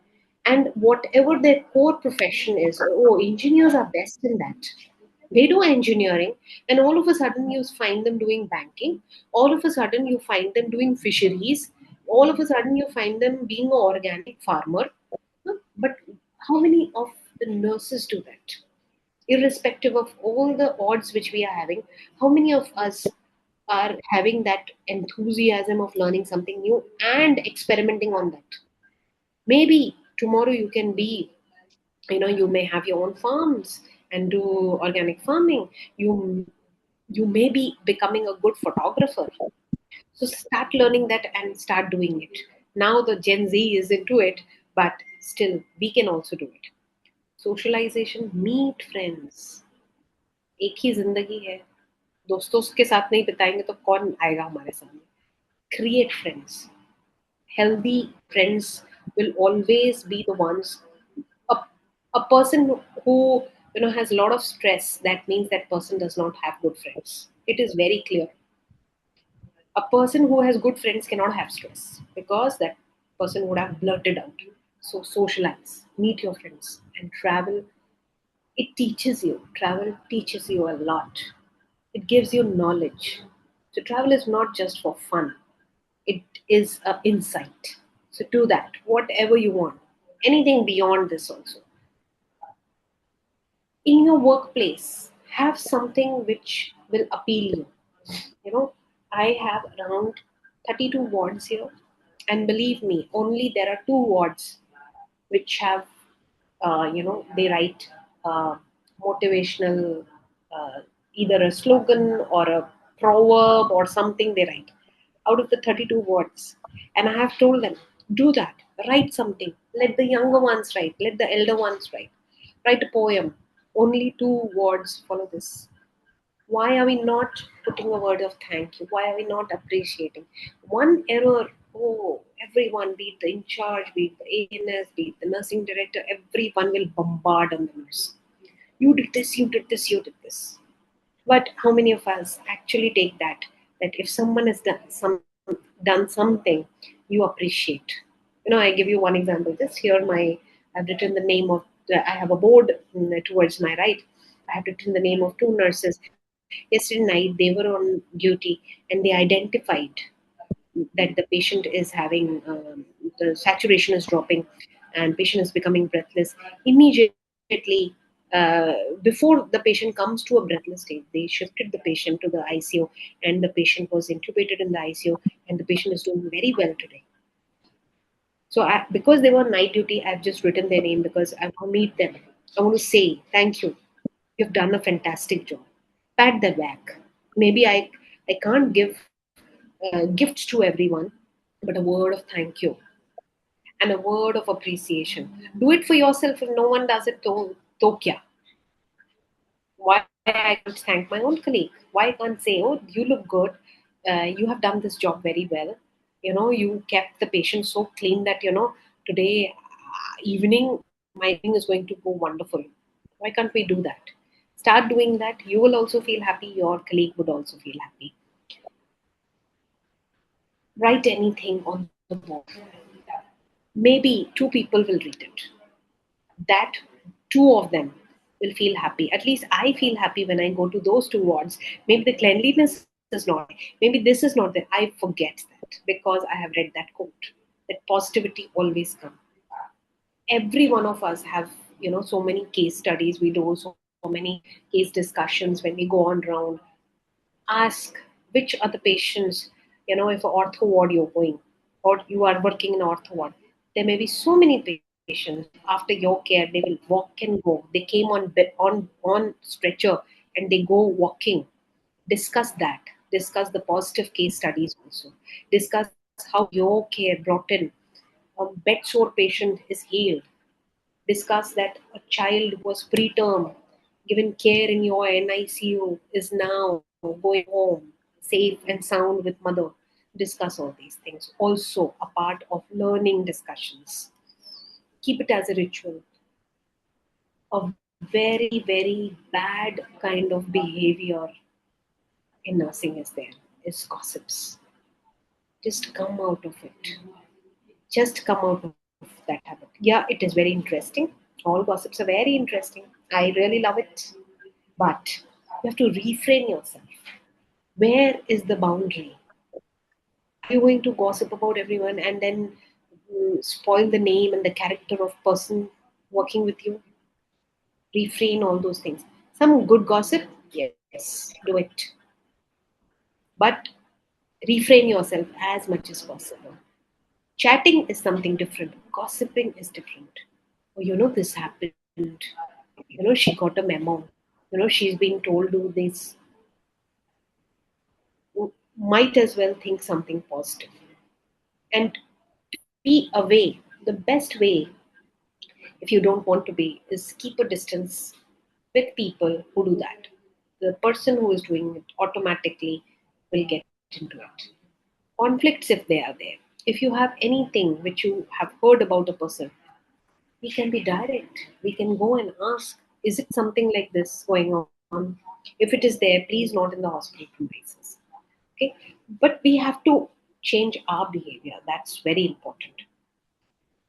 Speaker 6: and whatever their core profession is, oh, engineers are best in that. They do engineering, and all of a sudden you find them doing banking, all of a sudden you find them doing fisheries, all of a sudden you find them being an organic farmer. But how many of the nurses do that? Irrespective of all the odds which we are having, how many of us are having that enthusiasm of learning something new and experimenting on that? Maybe tomorrow you can be, you may have your own farms and do organic farming. You may be becoming a good photographer. So start learning that and start doing it. Now the Gen Z is into it, but still we can also do it. Socialization, meet friends. एक ही जिंदगी है, दोस्तों के साथ नहीं बिताएंगे तो कौन आएगा हमारे सामने? Create friends. Healthy friends will always be the ones. A, a person who has a lot of stress, that means that person does not have good friends. It is very clear. A person who has good friends cannot have stress because that person would have blurted out. So socialize, meet your friends, and travel. It teaches you. Travel teaches you a lot. It gives you knowledge. So travel is not just for fun. It is an insight. So do that, whatever you want. Anything beyond this also. In your workplace, have something which will appeal you. I have around 32 wards here, and believe me, only there are 2 wards which have, they write motivational, either a slogan or a proverb or something they write out of the 32 wards. And I have told them, do that, write something. Let the younger ones write, let the elder ones write. Write a poem. Only 2 wards follow this. Why are we not putting a word of thank you? Why are we not appreciating? One error, oh, everyone, be it the in charge, be it the ANS, be it the nursing director, everyone will bombard on the nurse. You did this, you did this, you did this. But how many of us actually take that if someone has done something, you appreciate? I give you one example. Just here, I've written the name of. I have a board towards my right. I have written the name of 2 nurses. Yesterday night, they were on duty and they identified that the patient is having the saturation is dropping and patient is becoming breathless. Immediately, before the patient comes to a breathless state, they shifted the patient to the ICU, and the patient was intubated in the ICU, and the patient is doing very well today. So because they were on night duty, I've just written their name because I want to meet them. I want to say thank you. You've done a fantastic job. Pat their back. Maybe I can't give gifts to everyone, but a word of thank you and a word of appreciation. Do it for yourself. If no one does it, to kya? Why I can't thank my own colleague? Why I can't say, oh, you look good. you have done this job very well. You kept the patient so clean that, today evening, my evening is going to go wonderful. Why can't we do that? Start doing that. You will also feel happy. Your colleague would also feel happy. Write anything on the board. Maybe two people will read it. That two of them will feel happy. At least I feel happy when I go to those two wards. Maybe the cleanliness is not, maybe this is not there. I forget that because I have read that quote. That positivity always comes. Every one of us have, so many case studies. We do so many case discussions when we go on round. Ask which are the patients, if a ortho ward you're going or you are working in ortho ward, there may be so many patients after your care. They will walk and go. They came on stretcher and they go walking. Discuss that. Discuss the positive case studies also. Discuss how your care brought in a bed sore patient is healed. Discuss that a child who was preterm, given care in your NICU, is now going home safe and sound with mother. Discuss all these things. Also, a part of learning discussions. Keep it as a ritual. A very, very bad kind of behavior in nursing is gossips. Just come out of it. Just come out of that habit. Yeah, it is very interesting. All gossips are very interesting. I really love it. But you have to refrain yourself. Where is the boundary? Are you going to gossip about everyone and then spoil the name and the character of person working with you? Refrain all those things. Some good gossip, yes, do it. But refrain yourself as much as possible. Chatting is something different. Gossiping is different. Oh, this happened. She got a memo. She's being told do this. Might as well think something positive. And be away. The best way, if you don't want to be, is keep a distance with people who do that. The person who is doing it automatically will get into it. Conflicts, if they are there. If you have anything which you have heard about a person, we can be direct. We can go and ask, is it something like this going on? If it is there, please not in the hospital premises. Okay? But we have to change our behavior. That's very important.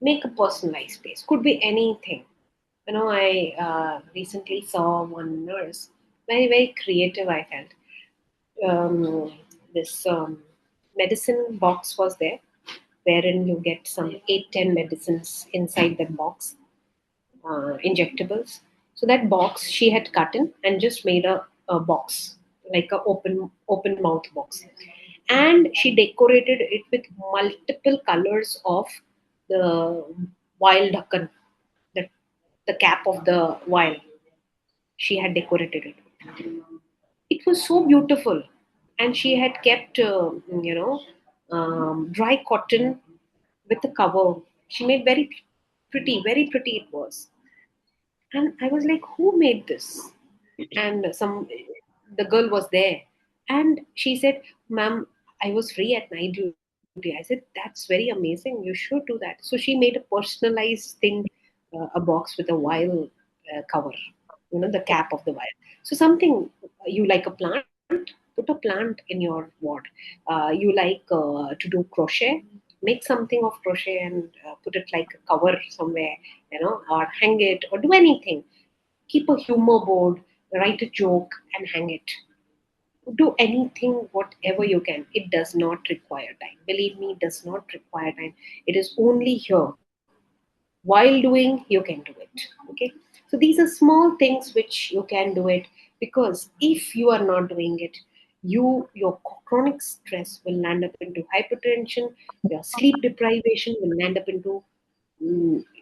Speaker 6: Make a personalized space. Could be anything. I recently saw one nurse, very, very creative, I felt. This medicine box was there, wherein you get some 8-10 medicines inside that box, injectables. So that box she had cut in and just made a box, like a open mouth box. And she decorated it with multiple colors of the wild ducken, the, the cap of the wild. She had decorated it. It was so beautiful. And she had kept, dry cotton with the cover. She made very pretty it was. And I was like, who made this? And the girl was there. And she said, ma'am, I was free at night duty. I said, that's very amazing. You should do that. So she made a personalized thing, a box with a vial cover, the cap of the vial. So something, you like a plant, put a plant in your ward. You like to do crochet, make something of crochet and put it like a cover somewhere, or hang it or do anything. Keep a humor board, write a joke and hang it. Do anything, whatever you can. It does not require time. Believe me, it does not require time. It is only here. While doing, you can do it. Okay. So these are small things which you can do it, because if you are not doing it, your chronic stress will land up into hypertension, your sleep deprivation will land up into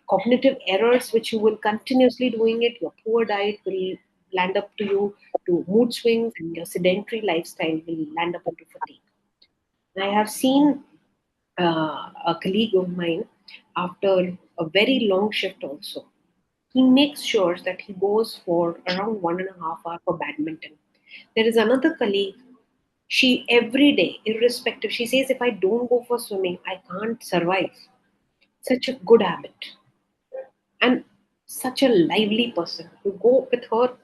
Speaker 6: cognitive errors which you will continuously doing it. Your poor diet will land up to you to mood swings, and your sedentary lifestyle will land up into fatigue. I have seen a colleague of mine, after a very long shift also, he makes sure that he goes for around 1.5 hours for badminton. There is another colleague She every day, irrespective, she says, if I don't go for swimming, I can't survive. Such a good habit. And such a lively person. You go with her,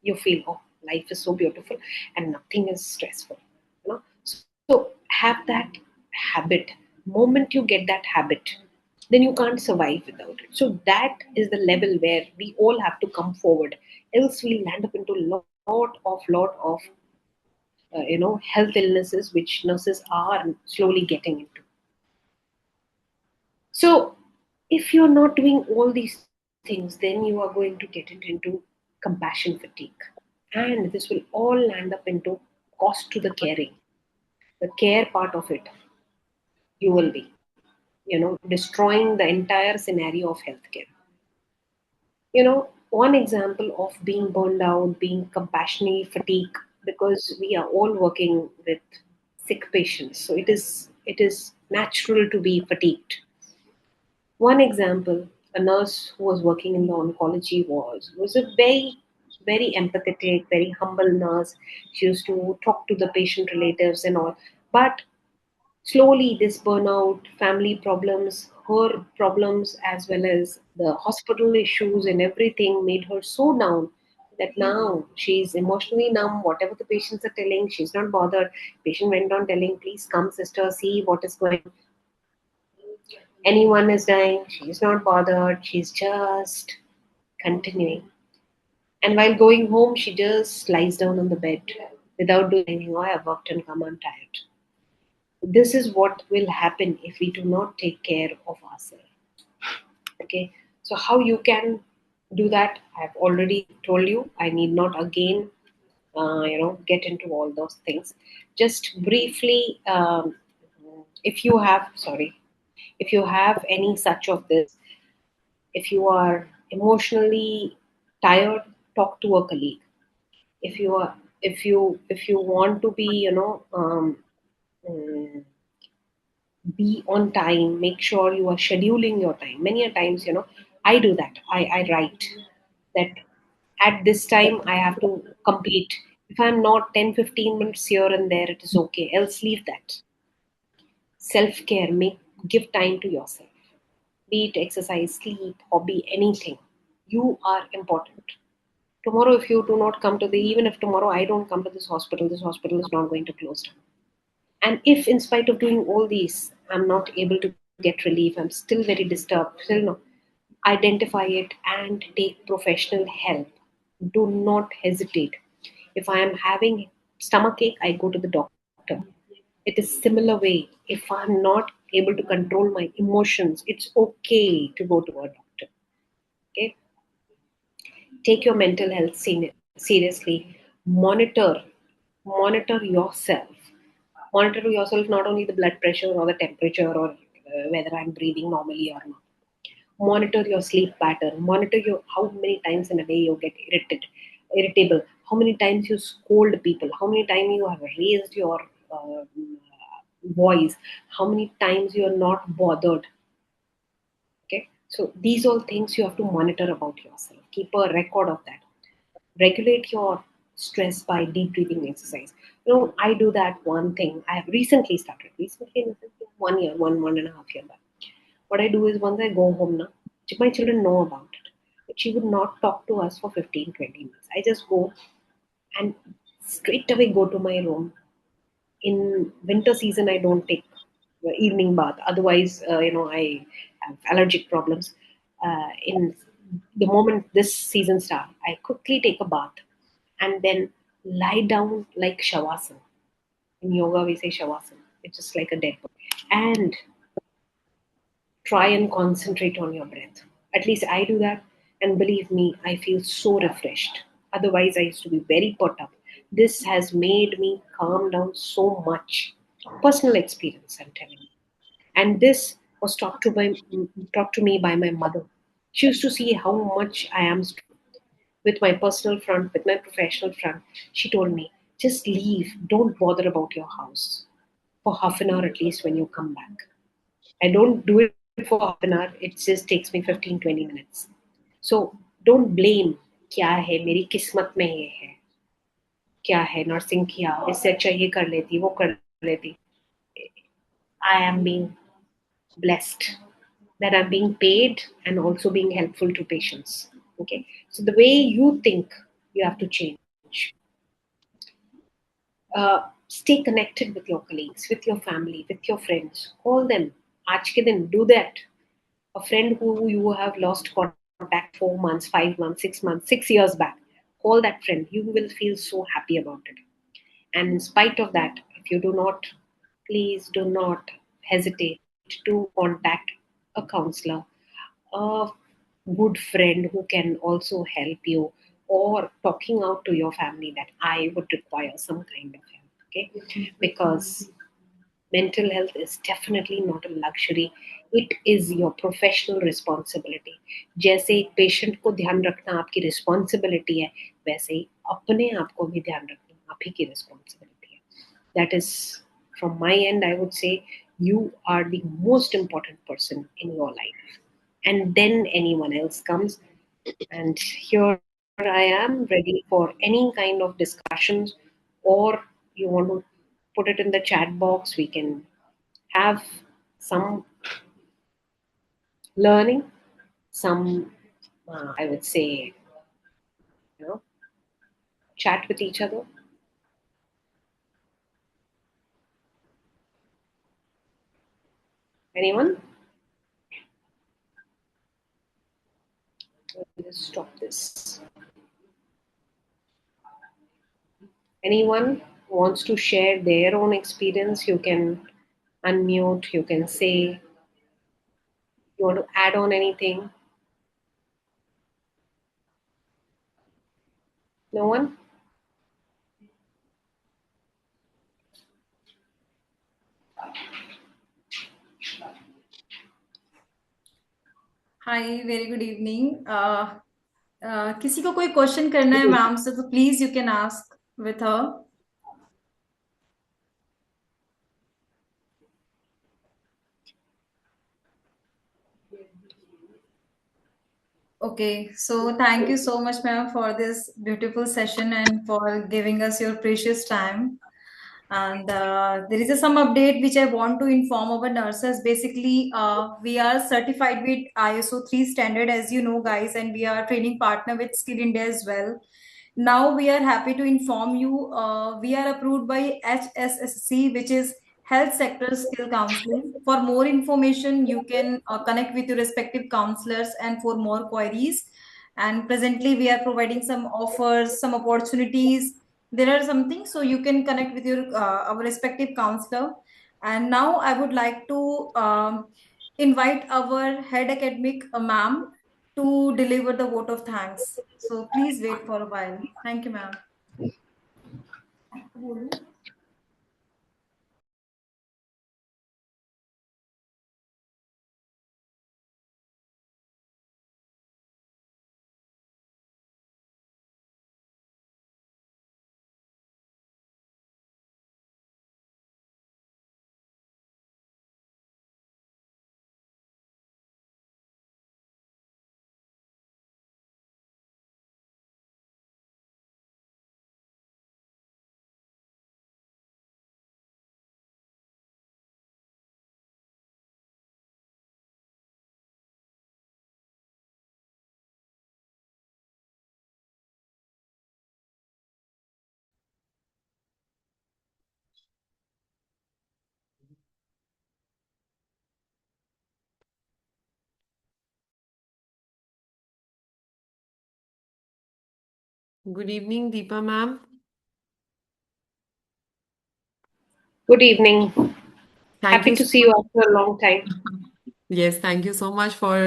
Speaker 6: you feel, oh, life is so beautiful and nothing is stressful. So have that habit. Moment you get that habit, then you can't survive without it. So that is the level where we all have to come forward. Else we'll land up into lot of health illnesses which nurses are slowly getting into. So, if you're not doing all these things, then you are going to get into compassion fatigue. And this will all land up into cost to the caring. The care part of it, you will be, destroying the entire scenario of healthcare. One example of being burned out, being compassionate fatigue, because we are all working with sick patients. So it is natural to be fatigued. One example, a nurse who was working in the oncology was a very, very empathetic, very humble nurse. She used to talk to the patient relatives and all. But slowly, this burnout, family problems, her problems, as well as the hospital issues and everything made her so down that now she's emotionally numb. Whatever the patients are telling, she's not bothered. Patient went on telling, please come, sister, see what is going. Anyone is dying, she's not bothered, she's just continuing. And while going home, she just lies down on the bed without doing anything. Oh, I've worked and come, I'm tired. This is what will happen if we do not take care of ourselves. Okay, so how you can do that, I've already told you. I need not again, get into all those things. Just briefly, if you have, sorry, if you have any such of this, if you are emotionally tired, talk to a colleague. If you are, if you want to be, mm, be on time, make sure you are scheduling your time. Many a times, I do that. I write that at this time I have to complete. If I'm not 10-15 minutes here and there, it is okay. Else leave that. Self care, give time to yourself. Be it exercise, sleep, hobby, anything. You are important. Tomorrow, if you do not come to even if tomorrow I don't come to this hospital is not going to close down. And if, in spite of doing all these, I'm not able to get relief, I'm still very disturbed, still no, identify it and take professional help. Do not hesitate. If I am having stomachache, I go to the doctor. It is similar way. If I'm not able to control my emotions, it's okay to go to a doctor. Okay, take your mental health seriously. Monitor yourself. Monitor yourself, not only the blood pressure or the temperature or whether I'm breathing normally or not. Monitor your sleep pattern. Monitor your how many times in a day you get irritable, how many times you scold people, how many times you have raised your voice, how many times you are not bothered. Okay, so these all things you have to monitor about yourself. Keep a record of that. Regulate your stress by deep breathing exercise. I do that one thing. I have recently started. Recently, in the sense of 1 year, one and a half year back. What I do is once I go home now, my children know about it. But she would not talk to us for 15-20 minutes. I just go and straight away go to my room. In winter season, I don't take evening bath. Otherwise, I have allergic problems. In the moment this season starts, I quickly take a bath and then lie down like shavasana. In yoga, we say shavasana. It's just like a dead body. And try and concentrate on your breath. At least I do that. And believe me, I feel so refreshed. Otherwise, I used to be very put up. This has made me calm down so much. Personal experience, I'm telling you. And this was taught to me by my mother. She used to see how much I am with my personal front, with my professional front. She told me, just leave. Don't bother about your house for half an hour at least when you come back. I don't do it for half an hour. It just takes me 15-20 minutes. So don't blame क्या है मेरी किस्मत में ये है. क्या है, nursing किया, इससे अच्छा ये कर लेती, वो कर लेती. I am being blessed that I'm being paid and also being helpful to patients. Okay, so the way you think, you have to change. Stay connected with your colleagues, with your family, with your friends. Call them. Aaj ke din, do that. A friend who you have lost contact 4 months, 5 months, 6 months, 6 years back, call that friend. You will feel so happy about it. And in spite of that, if you do not, please do not hesitate to contact a counselor, a good friend who can also help you, or talking out to your family that I would require some kind of help. Okay, because mental health is definitely not a luxury. It is your professional responsibility. जैसे एक patient को ध्यान रखना आपकी responsibility है, वैसे ही अपने आप को भी ध्यान रखना आप ही की रिस्पॉन्सिबिलिटी है. That is, from my end, I would say you are the most important person in your life, and then anyone else comes. And here I am ready for any kind of discussions, or you want to put it in the chat box. We can have some learning, some, I would say, you know, chat with each other. Anyone? Let's stop this. Anyone wants to share their own experience? You can unmute, you can say, you want to add on anything? No one?
Speaker 7: Hi very good evening. किसी को कोई question करना है ma'am से तो please you can ask with her. Okay, so thank you so much, ma'am, for this beautiful session and for giving us your precious time. And there is some update which I want to inform our nurses. Basically, we are certified with ISO 3 standard, as you know, guys, and we are training partner with Skill India as well. Now we are happy to inform you we are approved by HSSC, which is Health Sector Skill Counseling. For more information, you can connect with your respective counselors and for more queries. And presently, we are providing some offers, some opportunities. There are something, so you can connect with your our respective counselor. And now I would like to invite our head academic, ma'am, to deliver the vote of thanks. So please wait for a while. Thank you, ma'am.
Speaker 8: Good evening, Deepa ma'am.
Speaker 6: Good evening.
Speaker 8: Thank
Speaker 6: Happy
Speaker 8: you
Speaker 6: to
Speaker 8: so
Speaker 6: see you after a long time.
Speaker 8: Yes, thank you so much for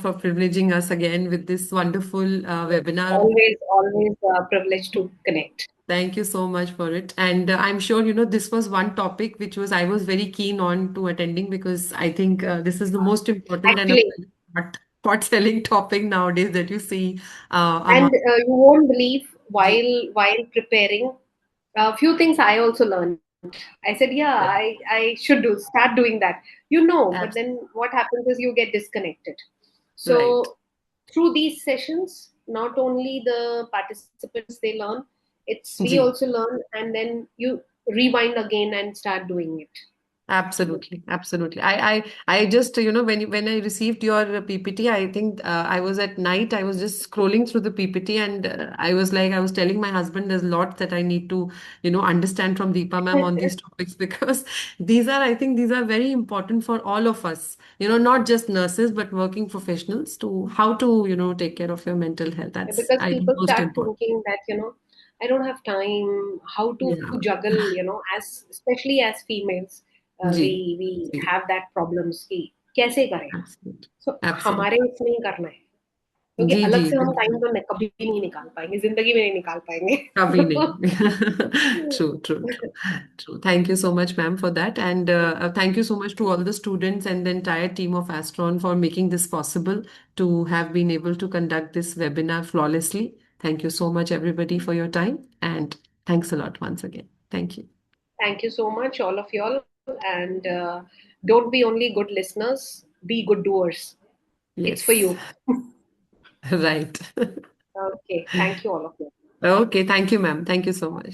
Speaker 8: for privileging us again with this wonderful webinar.
Speaker 6: Always privileged to connect.
Speaker 8: Thank you so much for it. And I'm sure, this was one topic which I was very keen on to attending because I think this is the most important and a
Speaker 6: Actually,
Speaker 8: hot selling topic nowadays that you see among.
Speaker 6: and you won't believe, while preparing, a few things I also learned. I said, yeah, I should start doing that. But then what happens is you get disconnected.
Speaker 8: Right.
Speaker 6: So through these sessions, not only the participants they learn, It's we
Speaker 8: जी
Speaker 6: also learn and then you rewind again and start doing it.
Speaker 8: Absolutely, absolutely. I just, when I received your PPT, I think I was at night, I was just scrolling through the PPT, and I was telling my husband there's a lot that I need to, understand from Deepa ma'am on these topics because I think these are very important for all of us, not just nurses, but working professionals to how to, take care of your mental health. That's,
Speaker 6: Because
Speaker 8: I think,
Speaker 6: people
Speaker 8: most
Speaker 6: start
Speaker 8: important.
Speaker 6: thinking that, I don't have time, how to
Speaker 8: Yeah.
Speaker 6: juggle, as especially as females,
Speaker 8: जी,
Speaker 6: we
Speaker 8: जी,
Speaker 6: have that problems कि कैसे करें.
Speaker 8: absolutely,
Speaker 6: So
Speaker 8: absolutely.
Speaker 6: हमारे इसमें ही करना है क्योंकि
Speaker 8: जी,
Speaker 6: अलग
Speaker 8: जी,
Speaker 6: से हम टाइम
Speaker 8: बिल्कुल.
Speaker 6: तो कभी नहीं निकाल पाएंगे, जिंदगी में नहीं निकाल पाएंगे.
Speaker 8: कभी नहीं. True, true, true, true. Thank you so much, ma'am, for that. And thank you so much to all the students and the entire team of Astron for making this possible to have been able to conduct this webinar flawlessly. Thank you so much, everybody, for your time. And thanks a lot once again. Thank you.
Speaker 6: Thank you so much, all of y'all. And don't be only good listeners, be good doers. It's for
Speaker 8: Yes,
Speaker 6: you.
Speaker 8: right.
Speaker 6: Okay. Thank you, all of you.
Speaker 8: Okay, thank you, ma'am. Thank you so much.